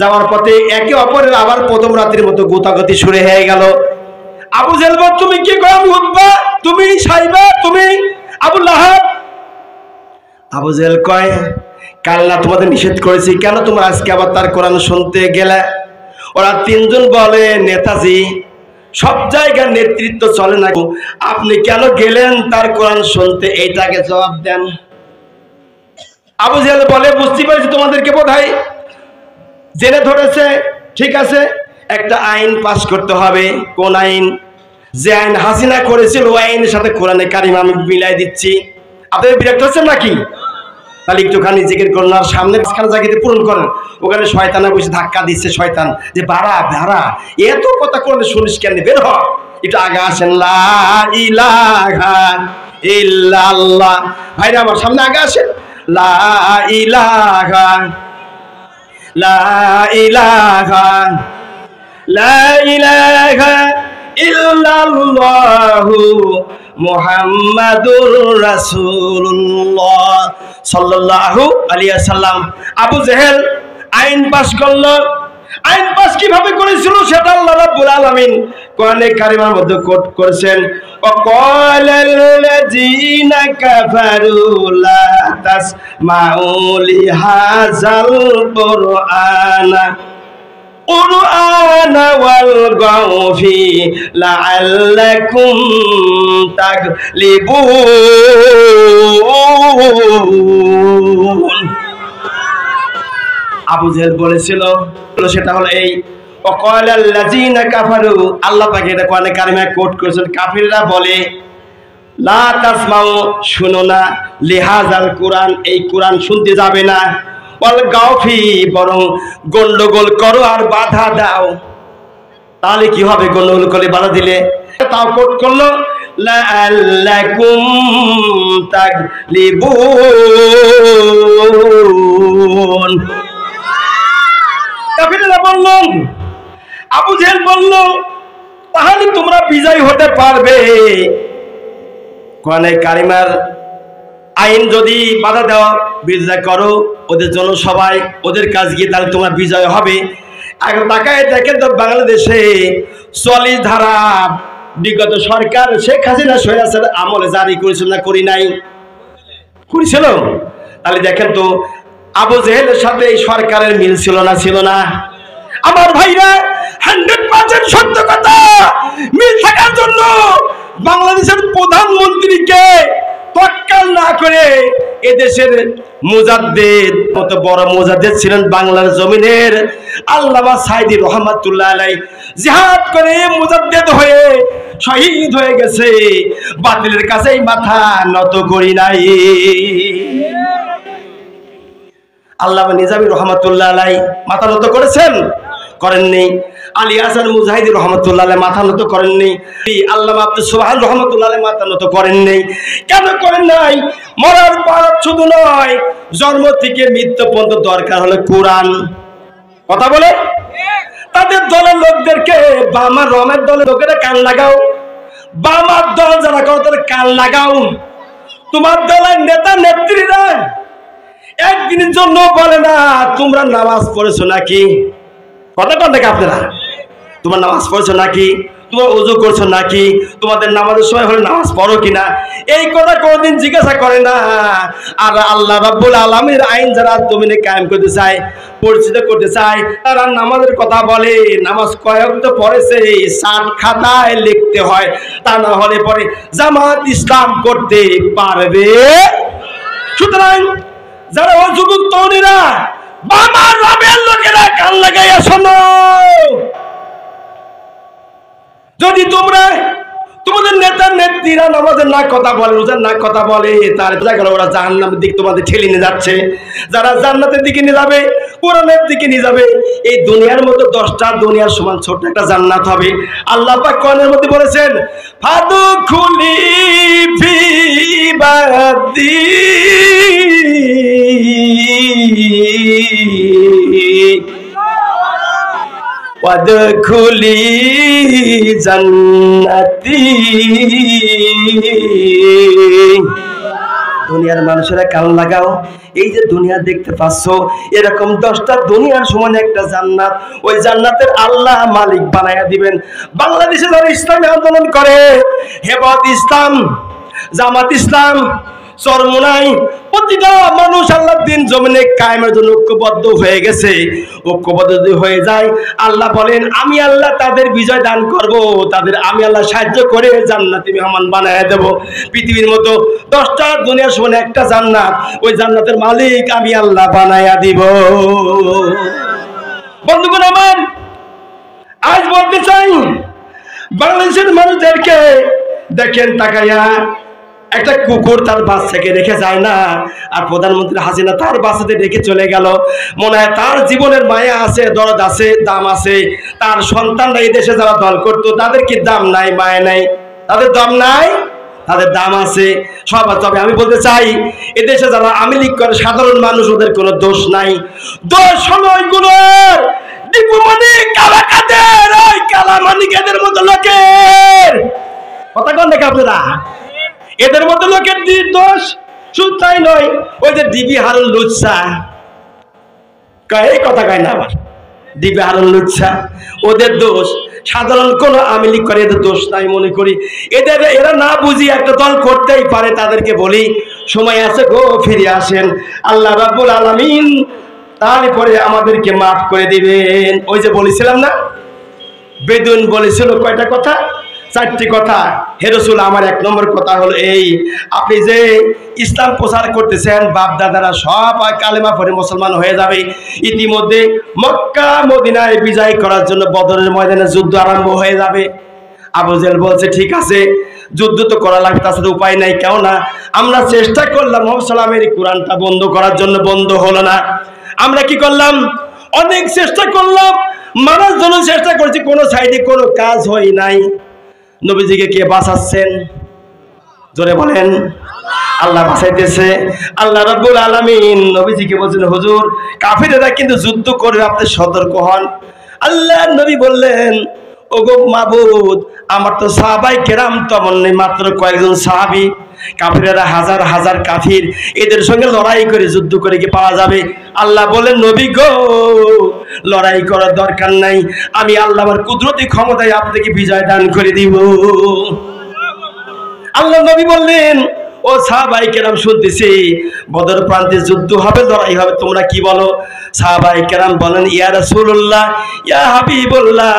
যাওয়ার পথে একে অপরের আবার প্রথম রাতের মতো গোতাগতি শুরু হয়ে গেল। আবু জেহেল বল, তুমি কি কর? আমি উতবা, তুমি সাইবা, তুমি আবু লাহাব। আবু জেহেল কয়, কাল না তোমাদের নিষেধ করেছি, কেন তোমরা আজকে আবার তার কোরআন শুনতে গেলে? ওরা তিনজন বলে, নেতাজি সব জায়গায় নেতৃত্ব চলে না, আপনি কেন গেলেন তার কোরআন শুনতে? এইটাকে জবাব দেন। আবু জেহেল বলে, বুঝতে পারছি তোমাদেরকে বোধহয় জেলে ধরেছে, ঠিক আছে, একটা আইন পাস করতে হবে। কোন আইন? যে আইন হাসিনা করেছিল ওই আইনের সাথে কোরআনে কারিম আমি মিলাই দিচ্ছি। আপনাদের বিরক্ত হচ্ছেন নাকি? তাহলে একটুখানি জিকির করুন আর সামনে মাঝখানে জায়গাতে পূরণ করেন। ওখানে শয়তানা বসে ধাক্কা দিচ্ছে, শয়তান যে বাড়া ভাড়া এত কথা করলে শুনিস কেন, বের হ, একটু আগে আসেন। লা ইলাহা ইল্লাল্লাহ, ভাইরা আমার সামনে আগে আসেন। লা ইলাহা লা ইলাহা লা ইলাহা ইল্লাল্লাহু মুহাম্মাদুর রাসূলুল্লাহ সাল্লাল্লাহু আলাইহি ওয়াসাল্লাম। আবু জেহেল আইন পাস করলো। আইন পাস কিভাবে করেছিল সেটা আল্লাহ রাব্বুল আলামিন কোরআনে কারিমের মধ্যে কোট করেছেন। ওয়াকালাল্লাযীনা কাফারু লা তাসমাউ লিহাযাল কুরআনা ওয়ালগাউ ফি লাআল্লাকুম তাগলিবুন। আবু জেহেল বলেছিল, সেটা হলো এই ওয়াকালাল্লাযীনা কাফারু, আল্লাহ পাক এটা কোরআনে কারিমে কোট করেছেন, কাফিররা বলে লা তাসমাউ, শুনো না, লিহাযাল কুরআন, এই কোরআন শুনতে যাবে না, ওয়ালগাউ ফি, বরং গন্ডগোল করো আর বাধা দাও। তাহলে কি হবে? গন্ডগোল করে বাধা দিলে তাও কোট করলো লাআল্লাকুম তাগলিবুন। কাফিররা বলল, আবু জেহেল বলল, তাহলে তোমরা বিজয় হতে পারবে। কোরআনে কারিমার আইন যদি বাধা দেওয়া, বিজয় করো ওদের জন্য সবাই, ওদের কাজ গিয়ে, তাহলে তোমরা বিজয় হবে। আগে তাকায় দেখেন তো বাংলাদেশে 40 ধারা বিগত সরকার শেখ হাসিনা সৈয়াসের আমলে জারি করেছিল না করি নাই? করেছিল। তাহলে দেখেন তো আবু জেহেলের সাথে এই সরকারের মিল ছিল না? ছিল না? আমার ভাইরা 100% সত্য কথা। মিল থাকার জন্য বাংলাদেশের প্রধানমন্ত্রীকে তক্কাল না করে এদেশের মুজাদ্দিদ, কত বড় মুজাদ্দিদ ছিলেন বাংলার জমিনের, আল্লামা সাইদি রহমাতুল্লাহ আলাইহি, জিহাদ করে মুজাদ্দিদ হয়ে শহীদ হয়ে গেছে। বাতিলের কাছে মাথা নত করি নাই। আল্লামা নিজামী রহমাতুল্লাহ আলাইহি মাথা নত করেছেন? করেননি। আলী হাসান মুজাহিদি রহমতুল্লাহ আলাইহি মাথা নত করেননি। আল্লামা আব্দুল সুবহান রহমতুল্লাহ আলাইহি মাথা নত করেননি। কেন করেন নাই? মরার পর শুধু নয়, জন্ম থেকে মৃত্যু পর্যন্ত দরকার হলে কোরআন। কথা বলে তাদের দলের লোকদেরকে, বামার রমের দলের লোকেরা কান লাগাও, বামার দল যারা করো তাদের কান লাগাও। তোমার দলের নেতা নেত্রীরা একদিনের জন্য বলে না তোমরা নামাজ পড়েছো নাকি? কথা কন দেখে আপনারা, তোমার নামাজ পড়ছো নাকি, তোমার ওযু করছো নাকি, তোমাদের নামাজের সময় হলে নামাজ পড়ো কিনা, এই কথা কোনদিন জিজ্ঞাসা করে না। আর আল্লাহ রাব্বুল আলামিনের আইন যারা জমিনে কায়েম করতে চায়, পরিচিত করতে চায়, তারা নামাজের কথা বলে। নামাজ কয় ওয়াক্ত পড়েছে 60 খাতায় লিখতে হয়, তা না হলে পরে জামাত ইসলাম করতে পারবে। সুতরাং যারা অযুবক তরুণীরা, বাবার রবের লোকেরা কান লাগাইয়া শোনো। যদি তোমরা তোমাদের নেতা নেত্রীরা নামাজের না কথা বলে, রোজার না কথা বলে, তার জায়গায় ওরা জাহান্নামের দিকে তোমাদের ঠেলে নিয়ে যাচ্ছে। যারা জান্নাতের দিকে নিয়ে যাবে, কোরআনের দিকে নিয়ে যাবে। এই দুনিয়ার মতো 10টা দুনিয়ার সমান ছোট একটা জান্নাত হবে। আল্লাহ পাক কোরআনের মধ্যে বলেছেন, ফাদখুলি ফি ইবাদি ওয়াদখুলি জান্নাতি। দুনিয়ার মানুষেরা কান লাগাও, এই যে দুনিয়া দেখতে পাচ্ছ, এরকম 10টা দুনিয়ার সমান একটা জান্নাত, ওই জান্নাতের আল্লাহ মালিক বানায়া দিবেন। বাংলাদেশে যারা ইসলামী আন্দোলন করে, হেফাজত ইসলাম, জামাত ইসলাম, চরমোনাই, প্রতিটা মানুষ আল্লাহর দিন জমিনে কায়েমের জন্য ঐক্যবদ্ধ হয়ে গেছে। ঐক্যবদ্ধ যদি হয়ে যায়, আল্লাহ বলেন আমি আল্লাহ তাদের বিজয় দান করব, তাদের আমি আল্লাহ সাহায্য করে জান্নাতি মেহমান বানায় দেব। পৃথিবীর মতো 10টা দুনিয়ার সমান একটা জান্নাত, ওই জান্নাতের মালিক আমি আল্লাহ বানায়া দিব। বন্ধুগণ আমার, আজ বলতে চাই বাংলাদেশের মানুষদেরকে দেখেন তাকাইয়া, একটা কুকুর তার বাচ্চাকে রেখে যায় না, আর প্রধানমন্ত্রী হাসিনা তার বাচ্চাতে রেখে চলে গেল। মনে হয় তার জীবনের মায়া আছে, দরদ আছে, দাম আছে। তার সন্তানরা এই দেশে যারা দল করতো তাদের কি দাম নাই, মায়া নাই? তাদের দাম নাই, তাদের দাম আছে সব। তবে আমি বলতে চাই, এদেশে যারা আওয়ামী লীগ করে সাধারণ মানুষ, ওদের কোনো দোষ নাই। দোষ হলো ওইগুলোর দীপুমণি কালাকাদের, ওই কালামানিকেদের মতো লোকের। কথা কন দেখে আপনারা, এদের মতো লোকের দোষ। শুধু তাই নয়, ওই যে ডিবি হারুন লুচ্ছা, এই কথা কয় না আবার, ডিবি হারুন লুচ্ছা, ওদের দোষ। সাধারণ কোন আওয়ামী লীগ করে এদের দোষ নাই মনে করি। এরা না বুঝি একটা দল করতেই পারে। তাদেরকে বলি সময় আছে গো, ফিরে আসেন, আল্লাহ রাব্বুল আলামিন তারপরে আমাদেরকে মাফ করে দিবেন। ওই যে বলেছিলাম না, বেদুইন বলেছিল কয়টা কথা? 4টি কথা। হে রাসূল, আমার 1 নম্বর কথা হলো এই, আপনি যে ইসলাম প্রচার করতেছেন, বাপ দাদারা সব কালেমা পড়ে মুসলমান হয়ে যাবে। ইতিমধ্যে মক্কা মদিনায় বিজয় করার জন্য বদরের ময়দানে যুদ্ধ আরম্ভ হয়ে যাবে। আবু জেহেল বলছে ঠিক আছে, যুদ্ধ তো করা লাগবে, তাছাড়া উপায় নাই। কেন না, আমরা চেষ্টা করলাম মুহাম্মদ সাল্লাল্লাহু আলাইহি কোরআনটা বন্ধ করার জন্য, বন্ধ হলো না। আমরা কি করলাম? অনেক চেষ্টা করলাম, মারার জন্য চেষ্টা করছি, কোনো সাইডে কোনো কাজ হয় নাই। নবীজিকে কে বাঁচাচ্ছেন? জোরে বলেন। আল্লাহ বাঁচাইতেছে। আল্লাহ রাব্বুল আলামিন নবীজিকে বলছেন, হুজুর কাফিররা কিন্তু যুদ্ধ করবে, আপনি সতর্ক হন। আল্লাহ নবী বললেন, ওগো মাবুদ, আমার তো সাহাবায়ে কেরাম তেমন নেই, মাত্র কয়েকজন সাহাবী। কাফিররা হাজার হাজার কাফির, এদের সঙ্গে লড়াই করে যুদ্ধ করে কি পাওয়া যাবে? আল্লাহ বলেন, নবী গো, লড়াই করার দরকার নাই, আমি আল্লাহ আমার কুদরতি ক্ষমতায় আপনাকে বিজয় দান করে দিব। আল্লাহ নবী বললেন, ও সাহাবায়ে কেরাম শুনতেছি, বদর প্রান্তে যুদ্ধ হবে, লড়াই হবে, তোমরা কি বলো? সাহাবায়ে কেরাম বলেন, ইয়া রাসূলুল্লাহ, ইয়া হাবিবুল্লাহ,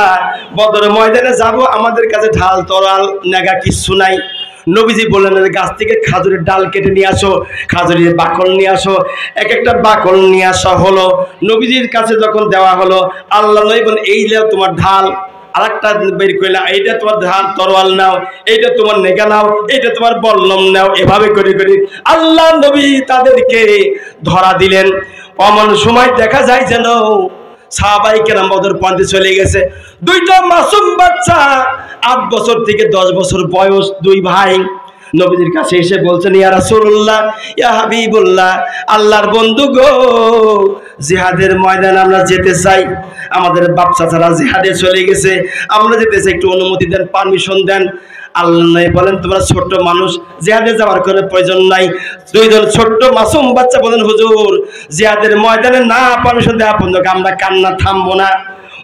বদর ময়দানে যাব, আমাদের কাছে ঢাল তরাল নেগা কিছু নাই। নবীজি বললেন, গাছ থেকে খাজুরের ডাল কেটে নিয়ে আসো, খাজুরের বাকল নিয়ে আসো। একটা বাকল নিয়ে আসা হলো, নবীজির কাছে যখন দেওয়া হলো, আল্লাহ নবী বলেন, এই নাও তোমার ঢাল। আরেকটা বের করলে, এইটা তোমার ঢাল তরোয়াল নাও, এইটা তোমার নেগা নাও, এইটা তোমার বল্লম নাও। এভাবে করে করে আল্লাহ নবী তাদেরকে ধরা দিলেন। অমন সময় দেখা যায় যেন সাহাবায়ে কেরাম বদর প্রান্তে চলে গেছে। 2টা মাসুম বাচ্চা, 8 বছর থেকে 10 বছর বয়স, 2 ভাই নবীজির কাছে এসে বলছেন, ইয়া রাসূলুল্লাহ, ইয়া হাবিবুল্লাহ, আল্লাহর বন্ধু গো, জিহাদের ময়দানে আমরা যেতে চাই। আমাদের বাপ চাচারা জিহাদে চলে গেছে, আমরা যেতে চাই, একটু অনুমতি দেন, পারমিশন দেন। আল্লাহ বলেন, তোমরা ছোট্ট মানুষ, জিহাদে যাওয়ার কোনো প্রয়োজন নাই। 2জন ছোট্ট মাসুম বাচ্চা বলেন, হুজুর জিহাদের ময়দানে না পারমিশন দেওয়া পর্যন্ত আমরা কান্না থামবো না।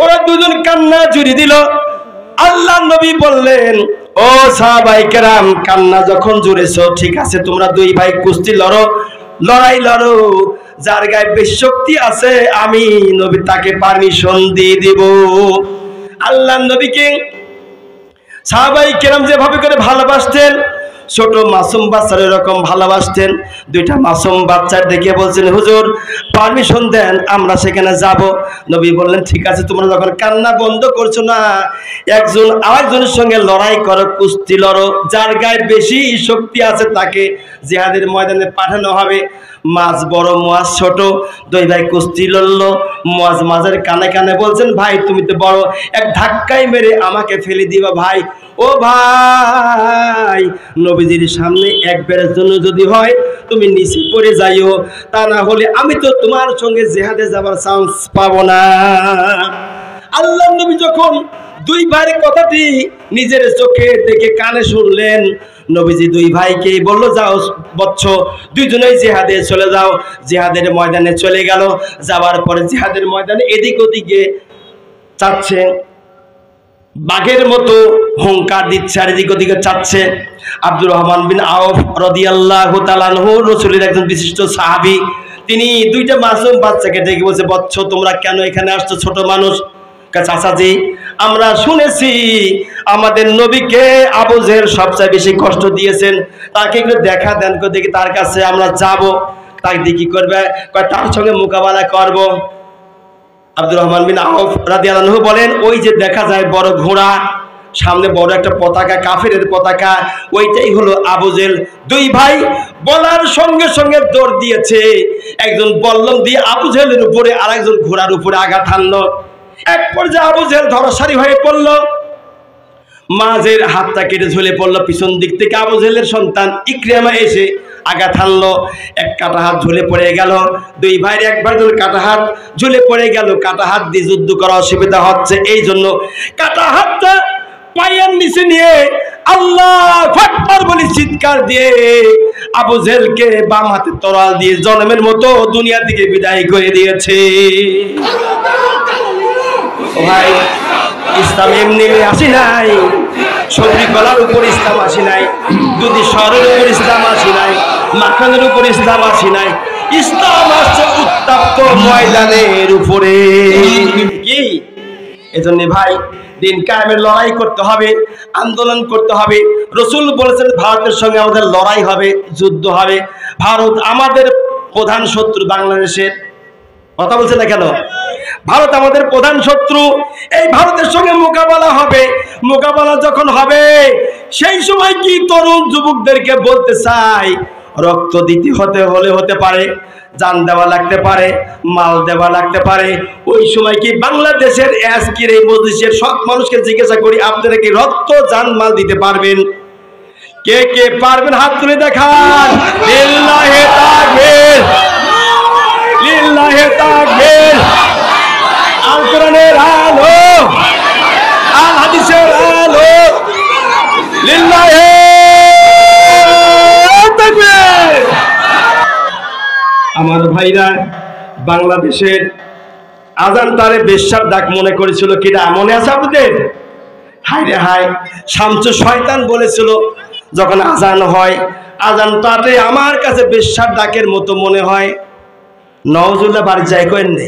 ওরা 2জন কান্না জুড়ে দিল। আল্লাহ নবী বললেন, ও সাহাবায়ে কেরাম, কান্না যখন জুড়েছো, ঠিক আছে, তোমরা 2 ভাই কুস্তি লড়ো, লড়াই লড়ো, যার গায়ে বেশি শক্তি আছে আমি নবী তাকে পারমিশন দিয়ে দিব। আল্লাহ নবীকে সাহাবায়ে কেরাম যেভাবে করে ভালোবাসতেন, ছোট মাসুম বাচ্চার এরকম ভালোবাসতেন। 2টা মাসুম বাচ্চার দেখে বলছেন, হুজুর পারমিশন দেন, আমরা সেখানে যাব। নবী বললেন, ঠিক আছে, তোমরা যখন কান্না বন্ধ করছো না, একজন আরেকজনের সঙ্গে লড়াই করো, কুস্তি লড়ো, যার গায়ে বেশি শক্তি আছে তাকে জিহাদের ময়দানে পাঠানো হবে। মাছ বড়, মুয়াজ ছোট, 2 ভাই কুস্তি লড়লো। মুয়াজ মাঝের কানে কানে বলছেন, ভাই তুমি তো বড়, এক ধাক্কায় মেরে আমাকে ফেলে দিবা ভাই। ও ভাই, নবীজির সামনে একবারের জন্য যদি হয় তুমি নিচে পড়ে যাইও, তা না হলে আমি তো তোমার সঙ্গে জিহাদে যাবার চান্স পাবো না। আল্লাহ নবী যখন 2 ভাইয়ের কথাটি নিজের চোখে দেখে কানে শুনলেন, নবীজি দুই ভাইকে বলল, যাও বৎস, দুইজনেই জিহাদে চলে যাও। জিহাদের ময়দানে চলে গেল। যাওয়ার পরে জিহাদের ময়দানে এদিক ওদিকে চাচ্ছে, বাঘের মতো হুঙ্কার দিচ্ছে আর এদিক ওদিকে চাচ্ছে। আব্দুর রহমান বিন আওফ রাদিয়াল্লাহু তাআলা আনহু, রাসূলের একজন বিশিষ্ট সাহাবী, তিনি দুইটা মাসুম বাচ্চাকে ডেকে বলছে, বৎস তোমরা কেন এখানে আসছো? ছোট মানুষ। চাচাজি, আমরা শুনেছি আমাদের নবীকে আবু জেহেল সবচেয়ে বেশি কষ্ট দিয়েছেন, তাকে একটু দেখা দেন, দেখি তার কাছে আমরা যাব, তাকে দিয়ে কি করবে? তার সঙ্গে মোকাবেলা করব। আব্দুর রহমান বিন আওফ রাদিয়াল্লাহু আনহু বলেন, ওই যে দেখা যায় বড় ঘোড়া, সামনে বড় একটা পতাকা, কাফেরের পতাকা, ওইটাই হলো আবু জেহেল। দুই ভাই বলার সঙ্গে সঙ্গে দৌড় দিয়েছে। একজন বল্লম দিয়ে আবু জেহেলের উপরে, আর একজন ঘোড়ার উপরে আঘাত হানলো। এক পর্যায়ে আবু জেহেল ধরাশায়ী হয়ে পড়ল, মাঝের হাতটা কেটে ঝুলে পড়লো। পিছন দিক থেকে আবু জেহেলের সন্তান ইকরামা এসে আঘাত হানলো, এক কাটা হাত ঝুলে পড়ে গেল। দুই ভাইয়ের একবার কাটা হাত ঝুলে পড়ে গেল। কাটা হাত দিয়ে যুদ্ধ করা অসুবিধা হচ্ছে, এই জন্য কাটা হাতটা পায়ের নিচে নিয়ে আল্লাহু আকবার বলে চিৎকার দিয়ে আবু জেহেলকে বাম হাতে তরোয়াল দিয়ে জনমের মতো দুনিয়া থেকে বিদায় করে দিয়েছে। ও ভাই, ইসলাম এমনি আসি নাই, সবজি কলার উপর ইসলাম আসি নাই, দুধি শহরের উপর ইসলাম আসি নাই, মাখানের উপর ইসলাম আসি নাই। ইসলাম আসছে উত্তপ্ত ময়দানের উপরে। কি এজন্য ভাই, দিন কায়েমের লড়াই করতে হবে, আন্দোলন করতে হবে। রাসূল বলেছেন ভারতের সঙ্গে আমাদের লড়াই হবে, যুদ্ধ হবে। ভারত আমাদের প্রধান শত্রু। বাংলাদেশের কথা বলছে না কেন? ভারত আমাদের প্রধান শত্রু। এই ভারতের সঙ্গে মোকাবেলা হবে। মোকাবেলা যখন হবে, সেই সময় কি তরুণ যুবকদেরকে বলতে চাই, রক্ত দিতে হতে পারে, জান দেওয়া লাগতে পারে, মাল দেওয়া লাগতে পারে। ওই সময় কি বাংলাদেশের আজকের এই মজলিসের সব মানুষকে জিজ্ঞাসা করি, আপনারা কি রক্ত, জান, মাল দিতে পারবেন? কে কে পারবেন? হাত তুলে দেখান। লিল্লাহি তাকবীর, লিল্লাহি তাকবীর। আল কোরআনের আলো, আল হাদিসের আলো, লিল্লাহি তাকবীর। আমার ভাইরা, বাংলাদেশের আজান তারে বেশ্যার ডাক মনে করেছিল, কিনা মনে আছে আপনাদের? হায় রে হায়, শামসু শয়তান বলেছিল যখন আজান হয়, আজান তারে আমার কাছে বেশ্যার ডাকের মতো মনে হয়। নওজুল্লাহ বাড়ি যায় করেন নে,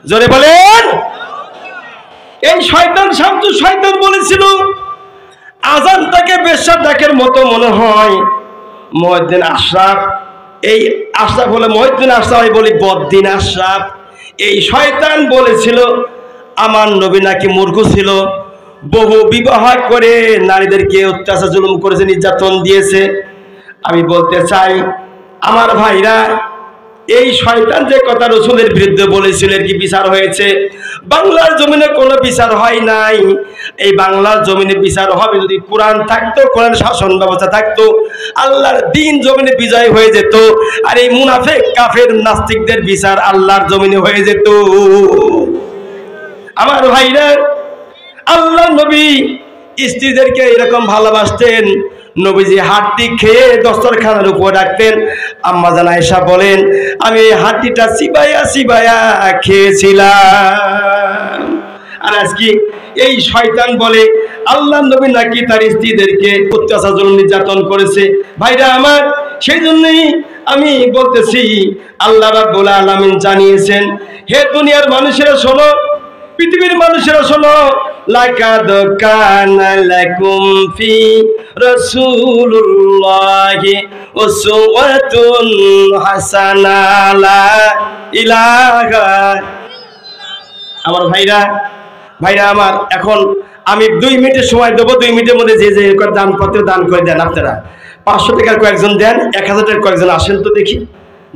জোরে বলেন। এই শয়তান, শামসু শয়তান বলেছিল আজান তাকে বেশ্যার ডাকের মতো মনে হয়। মুয়াজ্জিন আশরাফ, এই আশরাফ হলো মুয়াজ্জিন আশরাফ, বলি বদ্দিন আশরাফ। এই শয়তান বলেছিল আমার নবী নাকি মূর্খ ছিল, বহু বিবাহ করে নারীদেরকে অত্যাচার জুলুম করেছে, নির্যাতন দিয়েছে। আমি বলতে চাই আমার ভাইরা, এই শয়তান যে কথা রাসূলের বিরুদ্ধে বলেছিল, এর কি বিচার হয়েছে? বাংলার জমিনে কোনো বিচার হয় নাই। এই বাংলার জমিনে বিচার হবে যদি কোরআন থাকতো, কোরআন শাসন ব্যবস্থা থাকতো, আল্লাহর দ্বীন জমিনে বিজয় হয়ে যেত। আর এই মুনাফিক কাফের নাস্তিকদের বিচার আল্লাহর জমিনে হয়ে যেত। আমার ভাইরা, আল্লাহর নবী স্ত্রীদেরকে এরকম ভালোবাসতেন। নবীজি হাড্ডি খেয়ে দস্তরখানার উপর রাখতেন। আম্মা জান আয়েশা বলেন, আমি হাড্ডিটা চিবাইয়া চিবাইয়া খেয়েছিলাম। আর আজকে এই শয়তান বলে আল্লাহর নবী নাকি তার স্ত্রীদেরকে অত্যাচার জুলুম নির্যাতন করেছে। ভাইরা আমার, সেই জন্যই আমি বলতেছি, আল্লাহ রাব্বুল আলামিন জানিয়েছেন, হে দুনিয়ার মানুষেরা শোনো, পৃথিবীর মানুষেরা শোনো, লাকাদ কানা লাকুম ফি রাসূলুল্লাহি উসওয়াতুন হাসানাহ। লা ইলাহা। আমার ভাইরা আমার, এখন আমি 2 মিনিটের সময় দেবো। 2 মিনিটের মধ্যে যে যে দানপত্র দান করে দেন আপনারা। 500 টাকার কয়েকজন দেন, 1000 টাকার কয়েকজন আসেন তো দেখি,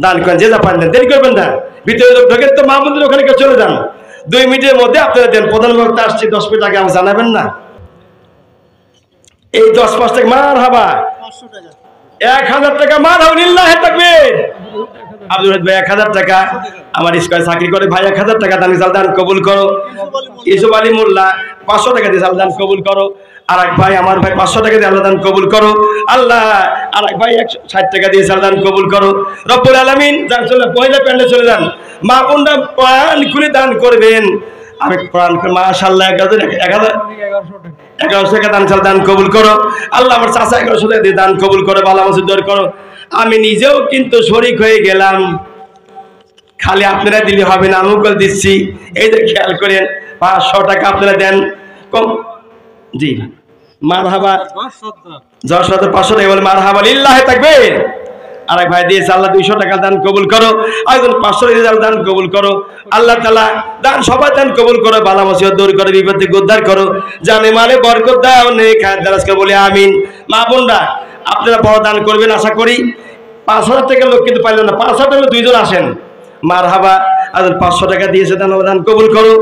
দান করেন, যে যা পারেন দেন, দেরি করবেন না। ভিতরে লোক ঢোকেন তো, মাহমুদের ওখানে কেউ চলে যান। 2 মিনিটের মধ্যে আপনারা দেন। প্রধান বক্তা আসছে, 10 মিনিট আগে আমাকে জানাবেন না? এই 10-5 টাকা মার হাবা, 1000 টাকা মার হাবা, লিল্লাহি তাকবীর। আব্দুল রাজ্জাক ভাই 1000 টাকা, আমার স্কয়ার চাকরি করে ভাই 1000 টাকা দান কবুল করো। ইউসুফ আলী মোল্লা 500 টাকা দিয়ে দান কবুল করো। আর এক ভাই, আমার ভাই 500 টাকা দিয়ে আল্লাহ দান কবুল করো আল্লাহ। আর এক ভাই 160 টাকা দিয়েছে, আল্লাহ দান কবুল করো রব্বুল আলামিন। যান চলে পয়লা প্যান্ডে চলে যান, মা বোনরা প্রাণ খুলে দান করবেন। আমি প্রাণ মাশাআল্লাহ 1100 টাকা দান কবুল করো আল্লাহ। আমার চাচা 1100 টাকা দিয়ে দান কবুল করো, ভালো মসজিদ দর করো। আমি নিজেও কিন্তু শরীক হয়ে গেলাম, খালি আপনারা দিলে হবে না, আমিও করে দিচ্ছি। এই যে খেয়াল করেন 500 টাকা আপনারা দেন কম। জি মারহাবা, 500 টাকা বলে মারহাবা লিল্লাহি তাকবীর। আরেক ভাই দিয়েছে, আল্লাহ 200 টাকা দান কবুল করো। আরেকজন 500 টাকা দান কবুল করো আল্লাহ তাআলা। দান সবাই দান কবুল করো, বালা মুসিবত দূর করে, বিপদ থেকে উদ্ধার করো, জানে মালে বরকত দাও, নেক হায়াত দারাজ করে বলে আমিন। মা বোনরা আপনারা বড় দান করবেন আশা করি। 5000 টাকা লোক কিন্তু পাইলেন না, 5000 টাকা দুইজন আসেন। মারহাবা, আরেকজন 500 টাকা দিয়েছে, দান কবুল করো।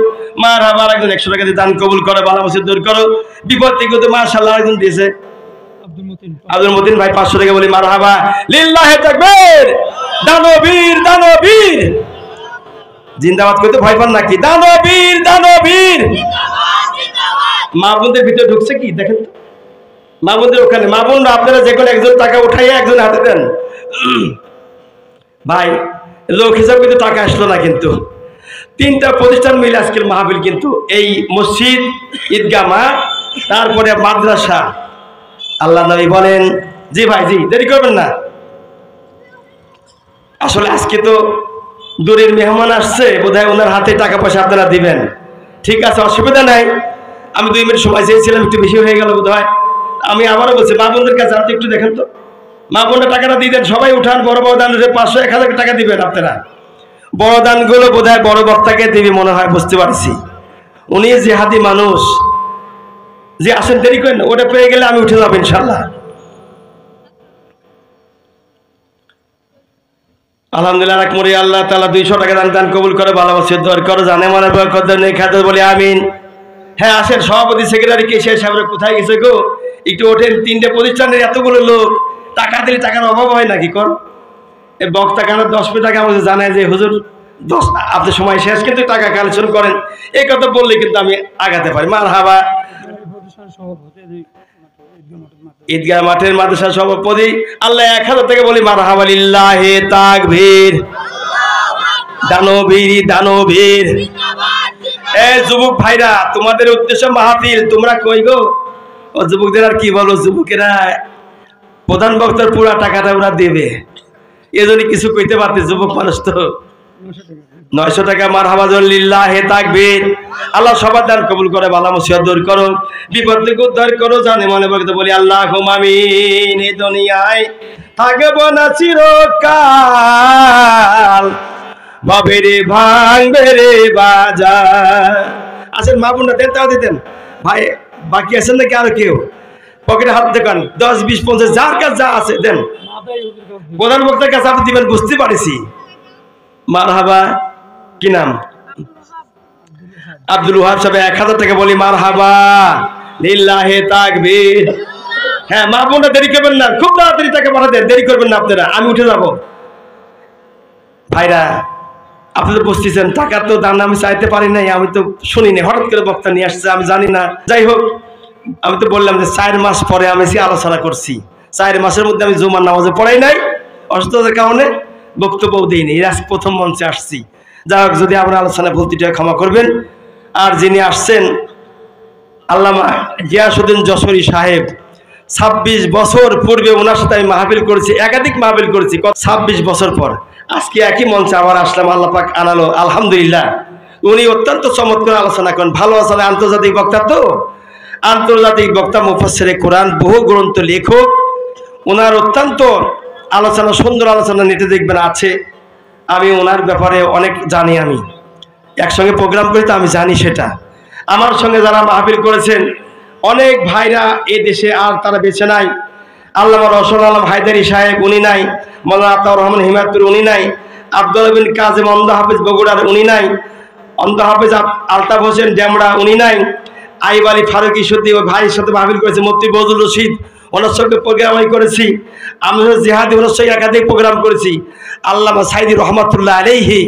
মারহাবা, আরেকজন 100 টাকা দিয়ে দান কবুল করো, বালা মুসিবত দূর করো, বিপদ থেকে মাশাআল্লাহ। আরেকজন দিয়েছে আব্দুল মতিন ভাই 500 টাকা বলি মারহাবা লিল্লাহি তাকবীর। দানবীর দানবীর জিন্দাবাদ করতে ভয় পান নাকি? দানবীর দানবীর। মা বোনদের ভিতরে ঢুকছে কি দেখেন তো, মা বোনদের ওখানে। মা বোনরা আপনারা যে কোনো একজন টাকা উঠাইয়া একজন হাতে দেন ভাই। লোক হিসাবে কিন্তু টাকা আসলো না, কিন্তু 3টা প্রতিষ্ঠান মিলে আজকের মাহফিল, কিন্তু এই মসজিদ, ঈদগাহ মাঠ, তারপরে মাদ্রাসা। আল্লাহ নবী বলেন, জি ভাই জি দেরি করবেন না। আসলে আজকে তো দূরের মেহমান আসছে, বোধহয় ওনার হাতে টাকা পয়সা আপনারা দিবেন। ঠিক আছে, অসুবিধা নাই। আমি 2 মিনিট সময় চেয়েছিলাম, একটু বেশি হয়ে গেল বোধহয়। আমি আবারও বলছি, মা বোনদের কাছে আপনি একটু দেখেন তো, মা বোনরা টাকাটা দিয়ে দেন। সবাই উঠান, বড় বড় দান 500 1000 টাকা দিবেন আপনারা। বড় দানগুলো বোধহয় বড় বক্তাকে দিবি মনে হয়, বুঝতে পারছি। উনি জিহাদি মানুষ। যে আসেন, দেরি করেন, ওটা পেয়ে গেলে আমি উঠে যাবো ইনশাল্লাহ। আলহামদুলিল্লাহ রাখমরি আল্লাহ তাআলা 200 টাকা দান কবুল করে, ভালো মসজিদ দর করো, জানে মনে বরকত দেন, নেক হায়াত বলি আমিন। হ্যাঁ আসেন, সভাপতি সেক্রেটারি কে শেষ সাহেব কোথায় গেছে গো? একটু ওঠেন। 3টে প্রতিষ্ঠানের এতগুলো লোক, টাকা দিলে টাকার অভাব হয় নাকি? কর এই বক্তা কেন 10 টাকা আমাকে জানায় যে হুজুর 10 আপনার সময় শেষ, কিন্তু টাকা কালেকশন করেন। এই কথা বললে কিন্তু আমি আগাতে পারি। মারহাবা। ঈদগাহ মাঠের মাদ্রাসা সভাপতি আল্লাহ 1000 টাকা বলি মারহাবা লিল্লাহি তাকবীর। দানবীর দানবীর। এই যুবক ভাইরা, তোমাদের উদ্দেশ্য মাহফিল, তোমরা কই গো? ও যুবকদের আর কি বলো, যুবকেরা প্রধান বক্তার পুরা টাকাটা ওরা দেবে, এজন্য কিছু কইতে পারতে। যুবক মানুষ তো 900 টাকা মারহাবা লিল্লাহি তাকবীর। আল্লাহ সবার দান কবুল করে, বালা মুসিবত দূর করো, বিপদ থেকে উদ্ধার করো, জানে মনে বলতে বলি আল্লাহুম্মা আমিন। এই দুনিয়ায় থাকব না চিরকাল, বাবেরে ভাঙবে রে বাজার। আসেন মা বোনরা দেন, তাও দিতেন ভাই। বাকি আছেন নাকি আরো কেউ? পকেটে হাত দেখান, 10 20 50 যার কাছে যা আছে দেন। প্রধান বক্তার কাছে আপনি দিবেন, বুঝতে পারছি। মারহাবা। কি নাম? আব্দুল ওয়াহাব সাহেব 1000 টাকা বলি মারহাবা লিল্লাহি তাকবীর। হ্যাঁ মা বোনরা দেরি করবেন না, খুব তাড়াতাড়ি টাকা পাঠা দেন, দেরি করবেন না আপনারা, আমি উঠে যাব। ভাইরা আপনারা বুঝতেছেন, টাকা তো দান আমি চাইতে পারি নাই, আমি তো শুনিনি, হঠাৎ করে বক্তা নিয়ে আসছে, আমি জানি না। যাই হোক, আমি তো বললাম যে 4 মাস পরে আমি আলোচনা করছি। 4 মাসের মধ্যে আমি জুমার নামাজে পড়াই নাই, অসুস্থতার কারণে বক্তব্য দিইনি, আজ প্রথম মঞ্চে আসছি। যাই হোক, যদি আমরা আলোচনা ভুলটিটা ক্ষমা করবেন। আর যিনি আসছেন আল্লামা গিয়াসউদ্দিন যশোরী সাহেব, 26 বছর পূর্বে ওনার সাথে আমি মাহফিল করেছি, একাধিক মাহফিল করেছি। 26 বছর পর আজকে একই মঞ্চে আবার আসলাম, আল্লাহ পাক আনালো, আলহামদুলিল্লাহ। উনি অত্যন্ত চমৎকার আলোচনা করেন, ভালো আসলে আন্তর্জাতিক বক্তা, তো আন্তর্জাতিক বক্তা, মুফাসসিরে কোরআন, বহু গ্রন্থ লেখক। ওনার অত্যন্ত আলোচনা, সুন্দর আলোচনা নেটে দেখবেন আছে। আমি ওনার ব্যাপারে অনেক জানি, আমি একসঙ্গে প্রোগ্রাম করি তো আমি জানি সেটা। আমার সঙ্গে যারা মাহফিল করেছেন অনেক ভাইরা এ দেশে আর তারা বেঁচে নাই। আল্লামা রসুল আলম হায়দারি সাহেব উনি নাই, মৌলানা আতাউর রহমান হিমায়তপুর উনি নাই, আব্দুল বিন কাজেম অন্ধ হাফেজ বগুড়ার উনি নাই, অন্ধ হাফেজ আলতাফ হোসেন ডেমরা উনি নাই, আইব আলী ফারুকি সত্যি ওই ভাইয়ের সাথে মাহফিল করেছি, মুফতি বজলুর রশিদ ওনার সঙ্গে প্রোগ্রাম করেছি, আমি জিহাদি ওনার সঙ্গে একাধিক প্রোগ্রাম করেছি। আল্লামা সাইদি রহমাতুল্লাহ আলাইহি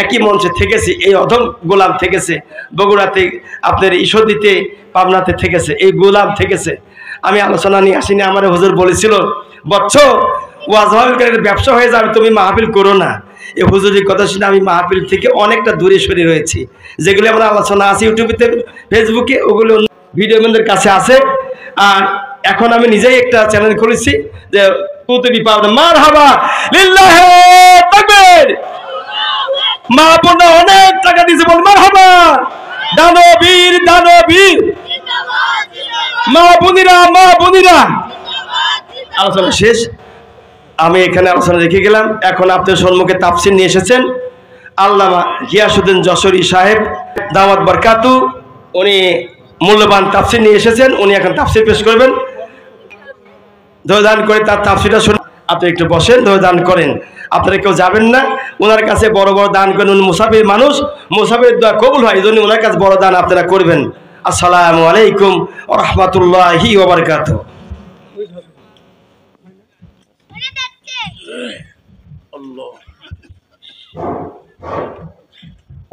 একই মঞ্চে থেকেছি, এই অধম গোলাম থেকেছে বগুড়াতে, আপনার ঈশ্বরদীতে, পাবনাতে থেকেছে, এই গোলাম থেকেছে। আমি আলোচনা নিয়ে আসিনি। আমার হুজুর বলেছিল, বচ্চ ওয়াজ মাহফিল ব্যবসা হয়ে যাবে, তুমি মাহফিল করো না। এই হুজুরের কথা শুনে আমি মাহফিল থেকে অনেকটা দূরে সরে রয়েছি। যেগুলি আমরা আলোচনা আছে ইউটিউবেতে, ফেসবুকে, ওগুলো ভিডিও আমাদের কাছে আছে। আর এখন আমি নিজেই একটা চ্যানেল খুলেছি যে কুতুবি পাবনা, মারহাবা লিল্লাহি তাকবীর। মা বোনরা অনেক টাকা দিয়েছে, বল মারহাবা। দানবীর দানবীর, মা বোনেরা। আলোচনা শেষ, আমি এখানে আলোচনা রেখে গেলাম। এখন আপনার সম্মুখে তাফসীর নিয়ে এসেছেন আল্লামা গিয়াসউদ্দিন যশোরী সাহেব দাওয়াত বরকাতু। উনি মূল্যবান তাফসীর নিয়ে এসেছেন, উনি এখন তাফসীর পেশ করবেন। ধৈর্য করে তার তাফসীরটা শুনে আপনি একটু বসেন, ধৈর্য করেন। আপনারা কেউ যাবেন না, ওনার কাছে বড় বড় দান করেন। উনি মুসাফির মানুষ, মুসাফির দোয়া কবুল হয়, এই জন্য ওনার কাছে বড় দান আপনারা করবেন। আসসালামু আলাইকুম ওয়া রাহমাতুল্লাহি ওয়া বারাকাতুহু।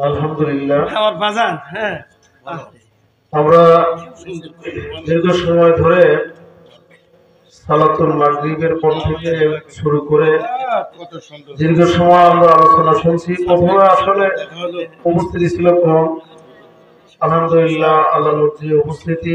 আলহামদুলিল্লাহ, আমার বাজান, হ্যাঁ, আমরা দীর্ঘ সময় ধরে সালাতুল মাগরিবের পর থেকে শুরু করে দীর্ঘ সময় আমরা আলোচনা শুনছি। প্রথমে আসলে উপস্থিতি ছিল কম, আলহামদুলিল্লাহ আল্লাহর যে উপস্থিতি